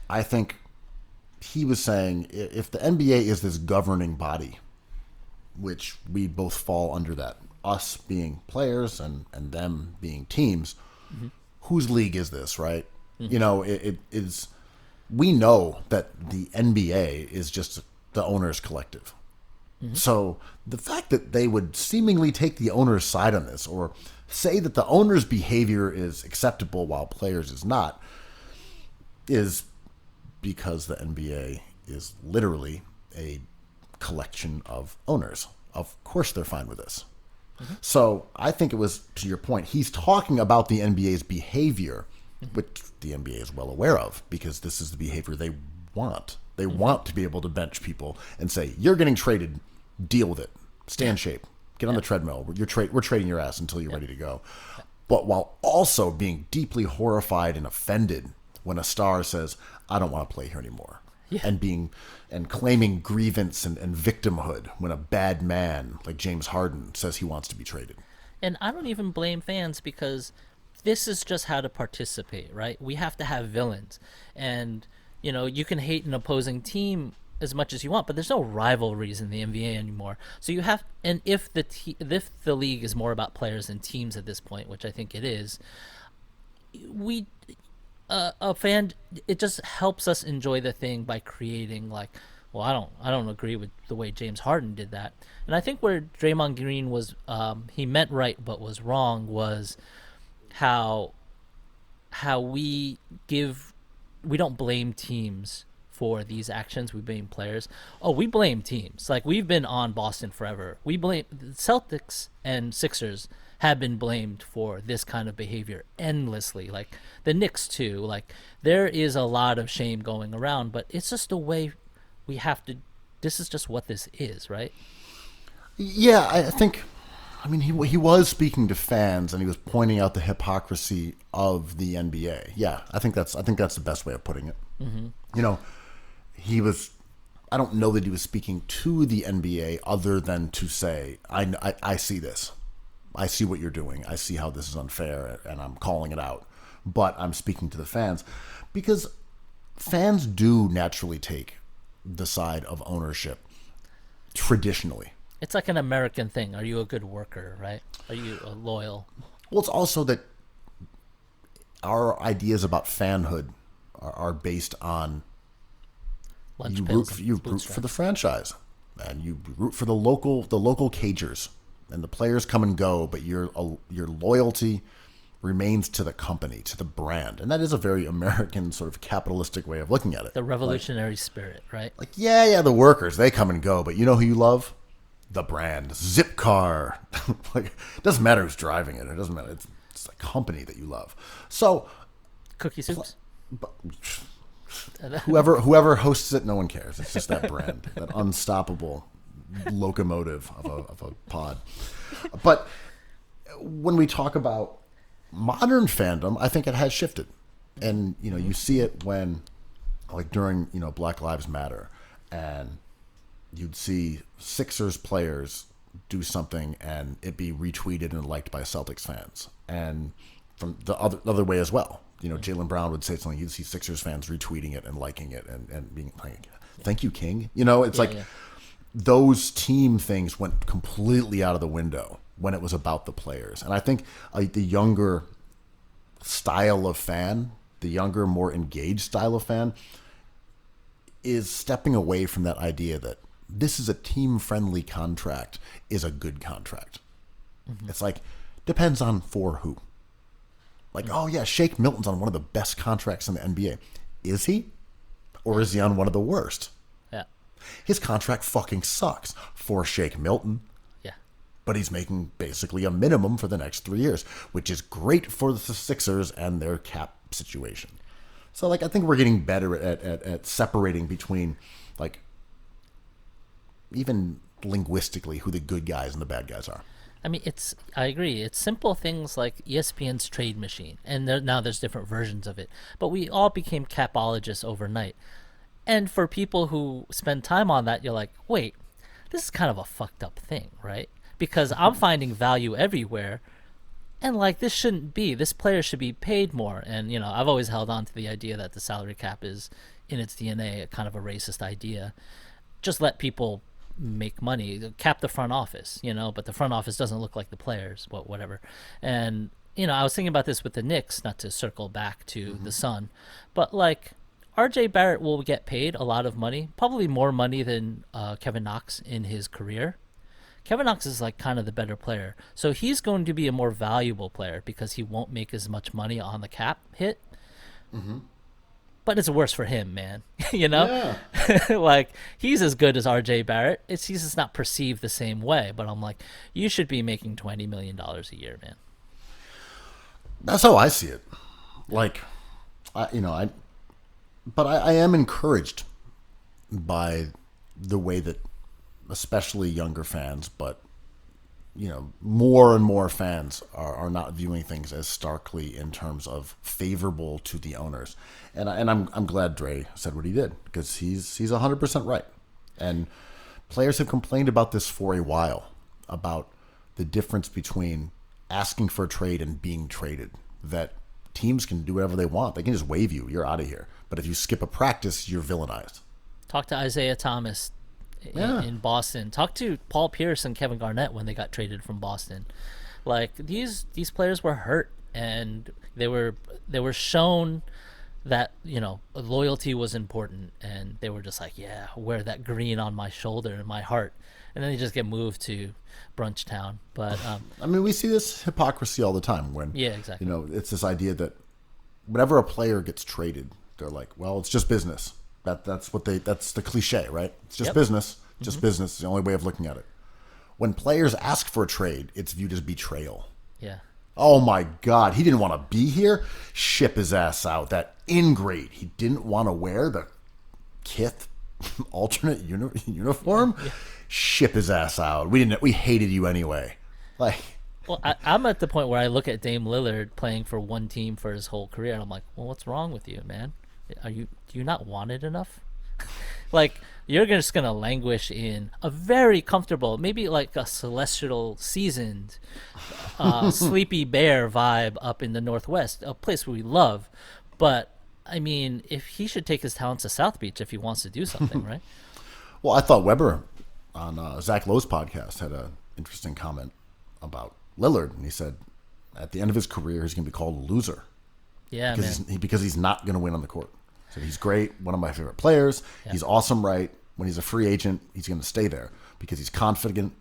I think he was saying if the NBA is this governing body, which we both fall under that, us being players and them being teams, whose league is this, right? It is. We know that the NBA is just the owners' collective. So the fact that they would seemingly take the owner's side on this, or say that the owner's behavior is acceptable while players is not, is because the NBA is literally a collection of owners. Of course they're fine with this. So I think it was, to your point, he's talking about the NBA's behavior, which the NBA is well aware of, because this is the behavior they want. They want to be able to bench people and say, you're getting traded, deal with it. Stay in shape. Get on the treadmill. We're trading your ass until you're ready to go. But while also being deeply horrified and offended when a star says, I don't want to play here anymore. And claiming grievance and victimhood when a bad man like James Harden says he wants to be traded. And I don't even blame fans, because this is just how to participate, right? We have to have villains. And, you can hate an opposing team as much as you want, but there's no rivalries in the NBA anymore. So you have, and if the league is more about players than teams at this point, which I think it is, a fan, it just helps us enjoy the thing by creating I don't agree with the way James Harden did that. And I think where Draymond Green was, he meant right but was wrong, was how we don't blame teams for these actions. We blame players. We blame teams. We've been on Boston forever. We blame Celtics and Sixers have been blamed for this kind of behavior endlessly. Like the Knicks too. Like there is a lot of shame going around, but it's just the way we have to. This is just what this is, right? Yeah, I think. I mean, he was speaking to fans and he was pointing out the hypocrisy of the NBA. Yeah, I think that's the best way of putting it. Mm-hmm. You know, he was. I don't know that he was speaking to the NBA other than to say, I see this. I see what you're doing. I see how this is unfair, and I'm calling it out. But I'm speaking to the fans because fans do naturally take the side of ownership traditionally. It's like an American thing. Are you a good worker, right? Are you loyal? Well, it's also that our ideas about fanhood are based on Lunch you pills root for the franchise, and you root for the local cagers, and the players come and go, but your loyalty remains to the company, to the brand, and that is a very American sort of capitalistic way of looking at it. The revolutionary spirit, right? Like the workers, they come and go, but you know who you love? The brand, Zip Car. Like, it doesn't matter who's driving it. It doesn't matter. It's a company that you love. So, Cookie soups. Whoever hosts it, no one cares. It's just that brand, that unstoppable locomotive of a pod. But when we talk about modern fandom, I think it has shifted, and you see it when, like during Black Lives Matter, and you'd see Sixers players do something and it be retweeted and liked by Celtics fans, and from the other way as well. Jaylen Brown would say something, you'd see Sixers fans retweeting it and liking it and being like, "Thank you, King." It's those team things went completely out of the window when it was about the players. And I think the younger style of fan, the younger, more engaged style of fan, is stepping away from that idea that this is a team-friendly contract is a good contract. Mm-hmm. It's like, depends on for who. Like, oh yeah, Shake Milton's on one of the best contracts in the NBA. Is he? Or is he on one of the worst? Yeah. His contract fucking sucks for Shake Milton. Yeah. But he's making basically a minimum for the next 3 years, which is great for the Sixers and their cap situation. So, I think we're getting better at separating between, even linguistically, who the good guys and the bad guys are. I mean, I agree. It's simple things like ESPN's trade machine, and now there's different versions of it. But we all became capologists overnight. And for people who spend time on that, you're like, wait, this is kind of a fucked up thing, right? Because I'm finding value everywhere, and this shouldn't be. This player should be paid more. And, I've always held on to the idea that the salary cap is, in its DNA, a kind of a racist idea. Just let people make money, cap the front office, but the front office doesn't look like the players, whatever. And I was thinking about this with the Knicks, not to circle back to the Sun, but RJ Barrett will get paid a lot of money, probably more money than Kevin Knox in his career. Kevin Knox is kind of the better player, so he's going to be a more valuable player because he won't make as much money on the cap hit. Mm-hmm. But it's worse for him, man. Yeah. He's as good as RJ Barrett. He's just not perceived the same way. But I'm like, you should be making $20 million a year, man. That's how I see it. I am encouraged by the way that, especially younger fans, but more and more fans are not viewing things as starkly in terms of favorable to the owners. And I'm glad Dre said what he did, because he's 100% right. And players have complained about this for a while, about the difference between asking for a trade and being traded. That teams can do whatever they want. They can just waive you. You're out of here. But if you skip a practice, you're villainized. Talk to Isaiah Thomas in Boston. Talk to Paul Pierce and Kevin Garnett when they got traded from Boston. These players were hurt, and they were shown that loyalty was important, and they were just like, yeah, wear that green on my shoulder and my heart, and then they just get moved to Brunch Town. But we see this hypocrisy all the time when exactly. It's this idea that whenever a player gets traded, they're like, well, it's just business. That's the cliche, right? It's just business. Just business is the only way of looking at it. When players ask for a trade, it's viewed as betrayal. Yeah. Oh my God, he didn't want to be here. Ship his ass out. That ingrate. He didn't want to wear the Kith alternate uniform. Yeah. Ship his ass out. We hated you anyway. Like, Well, I'm at the point where I look at Dame Lillard playing for one team for his whole career, and I'm like, well, what's wrong with you, man? Do you not want it enough? Like, you're just gonna languish in a very comfortable, maybe like a celestial seasoned, sleepy bear vibe up in the Northwest, a place we love. But I mean, if he should take his talents to South Beach if he wants to do something, right? well, I thought Weber on Zach Lowe's podcast had an interesting comment about Lillard, and he said at the end of his career he's going to be called a loser. Yeah, because he's not going to win on the court. So he's great, one of my favorite players. Yeah. He's awesome, right? When he's a free agent, he's going to stay there because he's confident,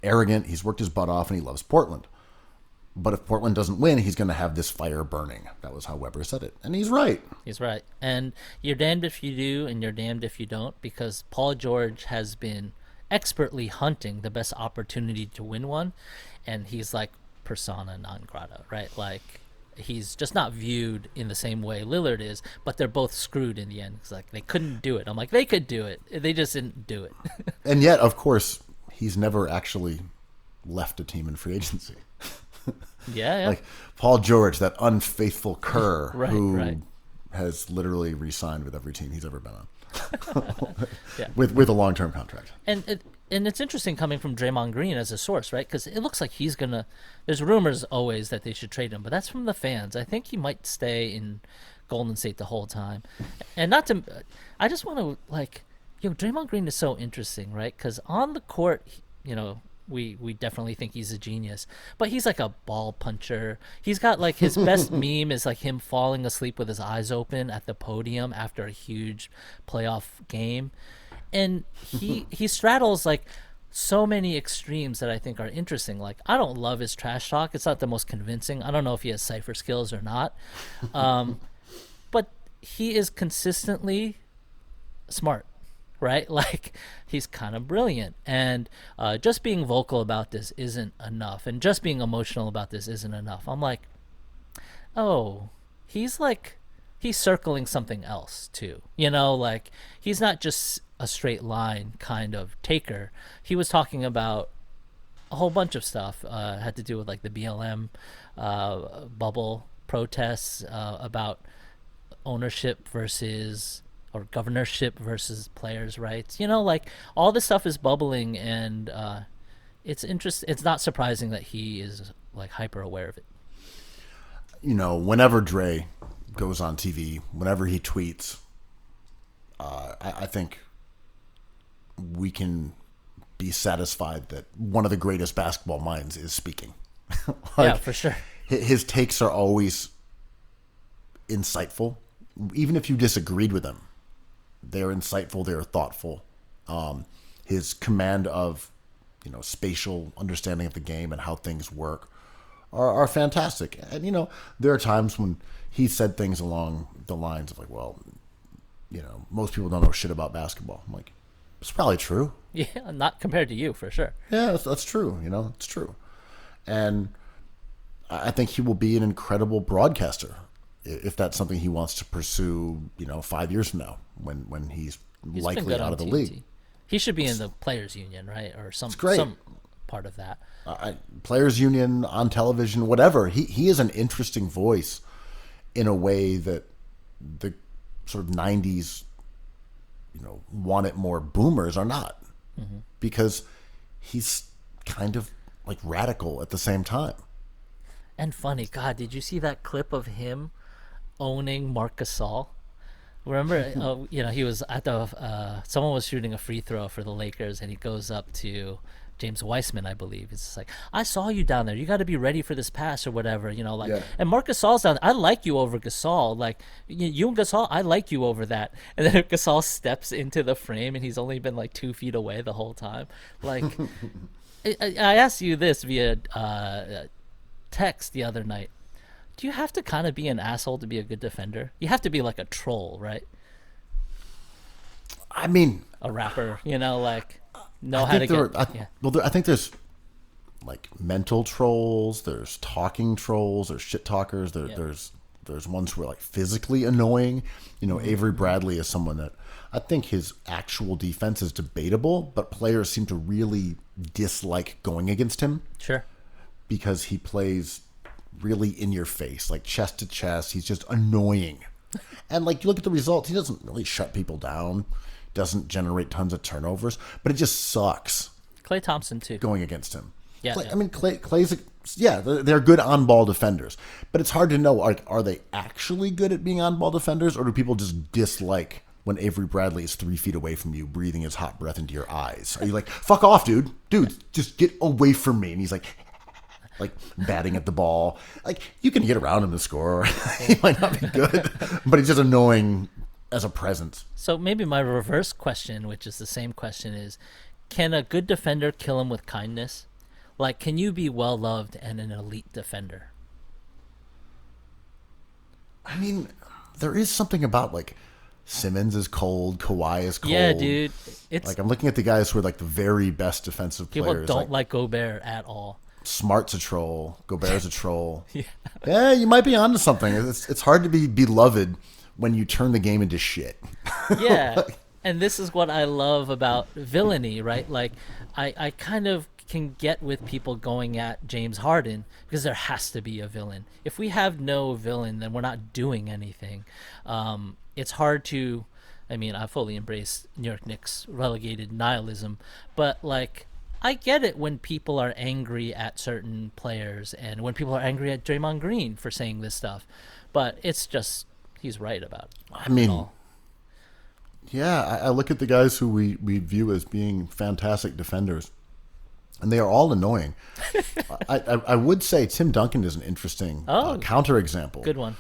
arrogant, he's worked his butt off, and he loves Portland. But if Portland doesn't win, he's going to have this fire burning. That was how Weber said it. And he's right. He's right. And you're damned if you do, and you're damned if you don't, because Paul George has been expertly hunting the best opportunity to win one, and he's like persona non grata, right? Like, he's just not viewed in the same way Lillard is, but they're both screwed in the end. It's like they couldn't do it. I'm like, they could do it. They just didn't do it. And yet, of course, he's never actually left a team in free agency. Yeah. Like Paul George, that unfaithful cur right. has literally re-signed with every team he's ever been on. Yeah. With a long-term contract. And it's interesting coming from Draymond Green as a source, right? Because it looks like he's going to... There's rumors always that they should trade him, but that's from the fans. I think he might stay in Golden State the whole time. And not to... I just want to, like... Draymond Green is so interesting, right? Because on the court, we definitely think he's a genius. But he's like a ball puncher. He's got, like, his best meme is, like, him falling asleep with his eyes open at the podium after a huge playoff game. And he straddles like so many extremes that I think are interesting. Like, I don't love his trash talk. It's not the most convincing. I don't know if he has cipher skills or not. But he is consistently smart, right? Like, he's kind of brilliant. And just being vocal about this isn't enough. And just being emotional about this isn't enough. I'm like, oh, he's circling something else too. Like, he's not just a straight line kind of taker. He was talking about a whole bunch of stuff had to do with like the BLM bubble protests, about ownership versus or governorship versus players' rights. Like, all this stuff is bubbling, and it's interesting. It's not surprising that he is like hyper aware of it. Whenever Dre goes on TV, whenever he tweets, I think we can be satisfied that one of the greatest basketball minds is speaking. Yeah, for sure. His takes are always insightful. Even if you disagreed with him, they're insightful, they're thoughtful. His command of, spatial understanding of the game and how things work are fantastic. And, there are times when he said things along the lines of like, well, most people don't know shit about basketball. I'm like, it's probably true. Yeah, not compared to you, for sure. Yeah, that's true. It's true. And I think he will be an incredible broadcaster if that's something he wants to pursue, 5 years from now when he's likely out of the league. He should be in the Players Union, right? Or some part of that. Players Union, on television, whatever. He is an interesting voice in a way that the sort of 90s, want it more boomers are not. Mm-hmm. Because he's kind of like radical at the same time. And funny. God, did you see that clip of him owning Marc Gasol? Remember, he was at the, someone was shooting a free throw for the Lakers, and he goes up to James Weissman, I believe. It's just like, I saw you down there. You got to be ready for this pass or whatever, Yeah. And Marc Gasol's down there. I like you over Gasol. Like, you and Gasol, I like you over that. And then Gasol steps into the frame, and he's only been like 2 feet away the whole time. Like, I asked you this via text the other night. Do you have to kind of be an asshole to be a good defender? You have to be like a troll, right? I mean, a rapper, like know how to get. I think there's like mental trolls, there's talking trolls, there's shit talkers, there's ones who are like physically annoying. Avery Bradley is someone that I think his actual defense is debatable, but players seem to really dislike going against him. Sure. Because he plays really in your face, like chest to chest. He's just annoying. And like you look at the results, he doesn't really shut people down, doesn't generate tons of turnovers, but it just sucks. Klay Thompson too. Going against him. Yeah. I mean, Klay's they're good on-ball defenders, but it's hard to know, like, are they actually good at being on-ball defenders, or do people just dislike when Avery Bradley is 3 feet away from you, breathing his hot breath into your eyes? Are you like, fuck off, dude, just get away from me? And he's like batting at the ball. Like, you can get around him to score. He might not be good, but he's just annoying as a presence. So maybe my reverse question, which is the same question, is, can a good defender kill him with kindness? Like, can you be well-loved and an elite defender? I mean, there is something about, like, Simmons is cold, Kawhi is cold. Yeah, dude. It's like, I'm looking at the guys who are, like, the very best defensive people players. Don't like Gobert at all. Smart's a troll. Gobert's a troll. Yeah, you might be onto something. It's hard to be beloved when you turn the game into shit. Yeah, and this is what I love about villainy, right? Like, I kind of can get with people going at James Harden because there has to be a villain. If we have no villain, then we're not doing anything. It's hard to, I mean, I fully embrace New York Knicks relegated nihilism, but like, I get it when people are angry at certain players and when people are angry at Draymond Green for saying this stuff, but it's just, he's right about it. I mean, yeah, I look at the guys who we view as being fantastic defenders, and they are all annoying. I would say Tim Duncan is an interesting counterexample. Good one.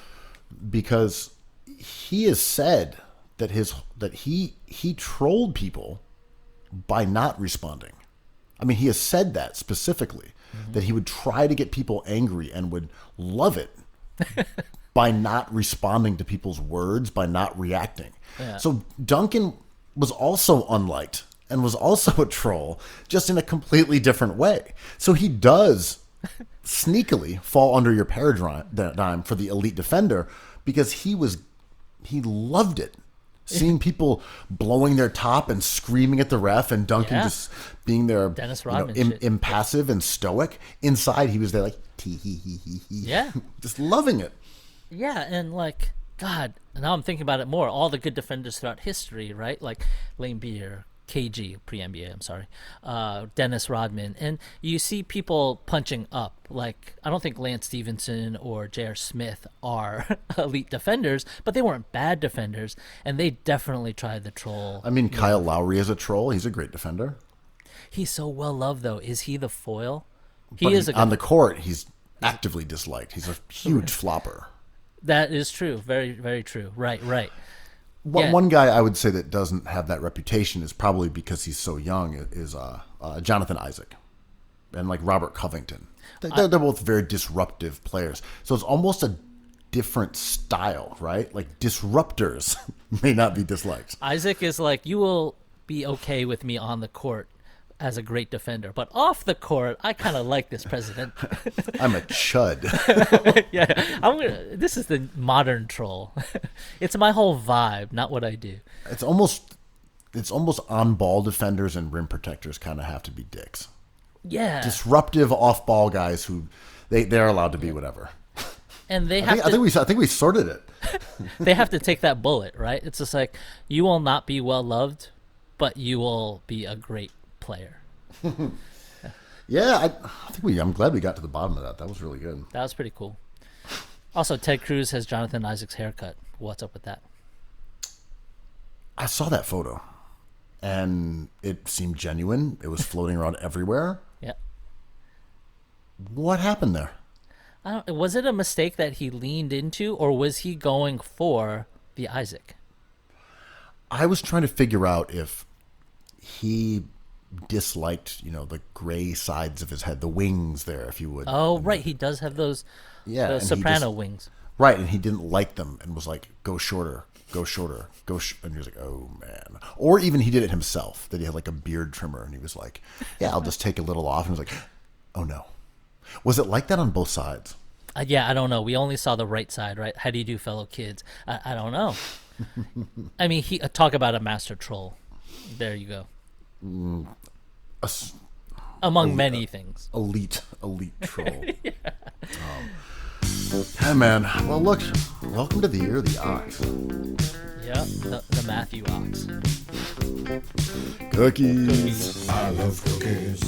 Because he has said that he trolled people by not responding. I mean, he has said that specifically, that he would try to get people angry and would love it by not responding to people's words, by not reacting. Yeah. So Duncan was also unliked and was also a troll, just in a completely different way. So he does sneakily fall under your paradigm for the elite defender, because he loved it. Seeing people blowing their top and screaming at the ref, and Duncan just being there, Dennis Rodman impassive and stoic. Inside, he was there like, tee hee hee hee hee. Yeah. Just loving it. Yeah, and like, God, now I'm thinking about it more. All the good defenders throughout history, right? Like Lane Beer, KG, pre-NBA, I'm sorry, Dennis Rodman. And you see people punching up. Like, I don't think Lance Stevenson or J.R. Smith are elite defenders, but they weren't bad defenders, and they definitely tried the troll. I mean, Kyle Lowry is a troll. He's a great defender. He's so well-loved, though. Is he the foil? On the court, he's actively disliked. He's a huge flopper. That is true. Very, very true. Right. One guy I would say that doesn't have that reputation is probably because he's so young is Jonathan Isaac and like Robert Covington. They're both very disruptive players. So it's almost a different style, right? Like disruptors may not be disliked. Isaac is like, you will be okay with me on the court as a great defender, but off the court, I kind of like this president. I'm a chud. Yeah, this is the modern troll. It's my whole vibe, not what I do. It's almost on-ball defenders and rim protectors kind of have to be dicks. Yeah, disruptive off-ball guys who they're allowed to be whatever. And they I think we sorted it. They have to take that bullet, right? It's just like, you will not be well loved, but you will be a great player. Yeah, I'm glad we got to the bottom of that. That was really good. That was pretty cool. Also, Ted Cruz has Jonathan Isaac's haircut. What's up with that? I saw that photo, and it seemed genuine. It was floating around everywhere. Yeah. What happened there? Was it a mistake that he leaned into, or was he going for the Isaac? I was trying to figure out if he disliked, the gray sides of his head, the wings there, if you would. Oh, right. He does have those soprano wings. Right, and he didn't like them and was like, go shorter, and he was like, oh, man. Or even he did it himself, that he had like a beard trimmer, and he was like, yeah, I'll just take a little off. And he was like, Oh no. Was it like that on both sides? Yeah, I don't know. We only saw the right side, right? How do you do, fellow kids? I don't know. I mean, talk about a master troll. There you go. Among many things. Elite troll. Yeah. Hey, man. Well, look. Welcome to the year of the ox. Yep, the Matthew Ox. Cookies. I love cookies.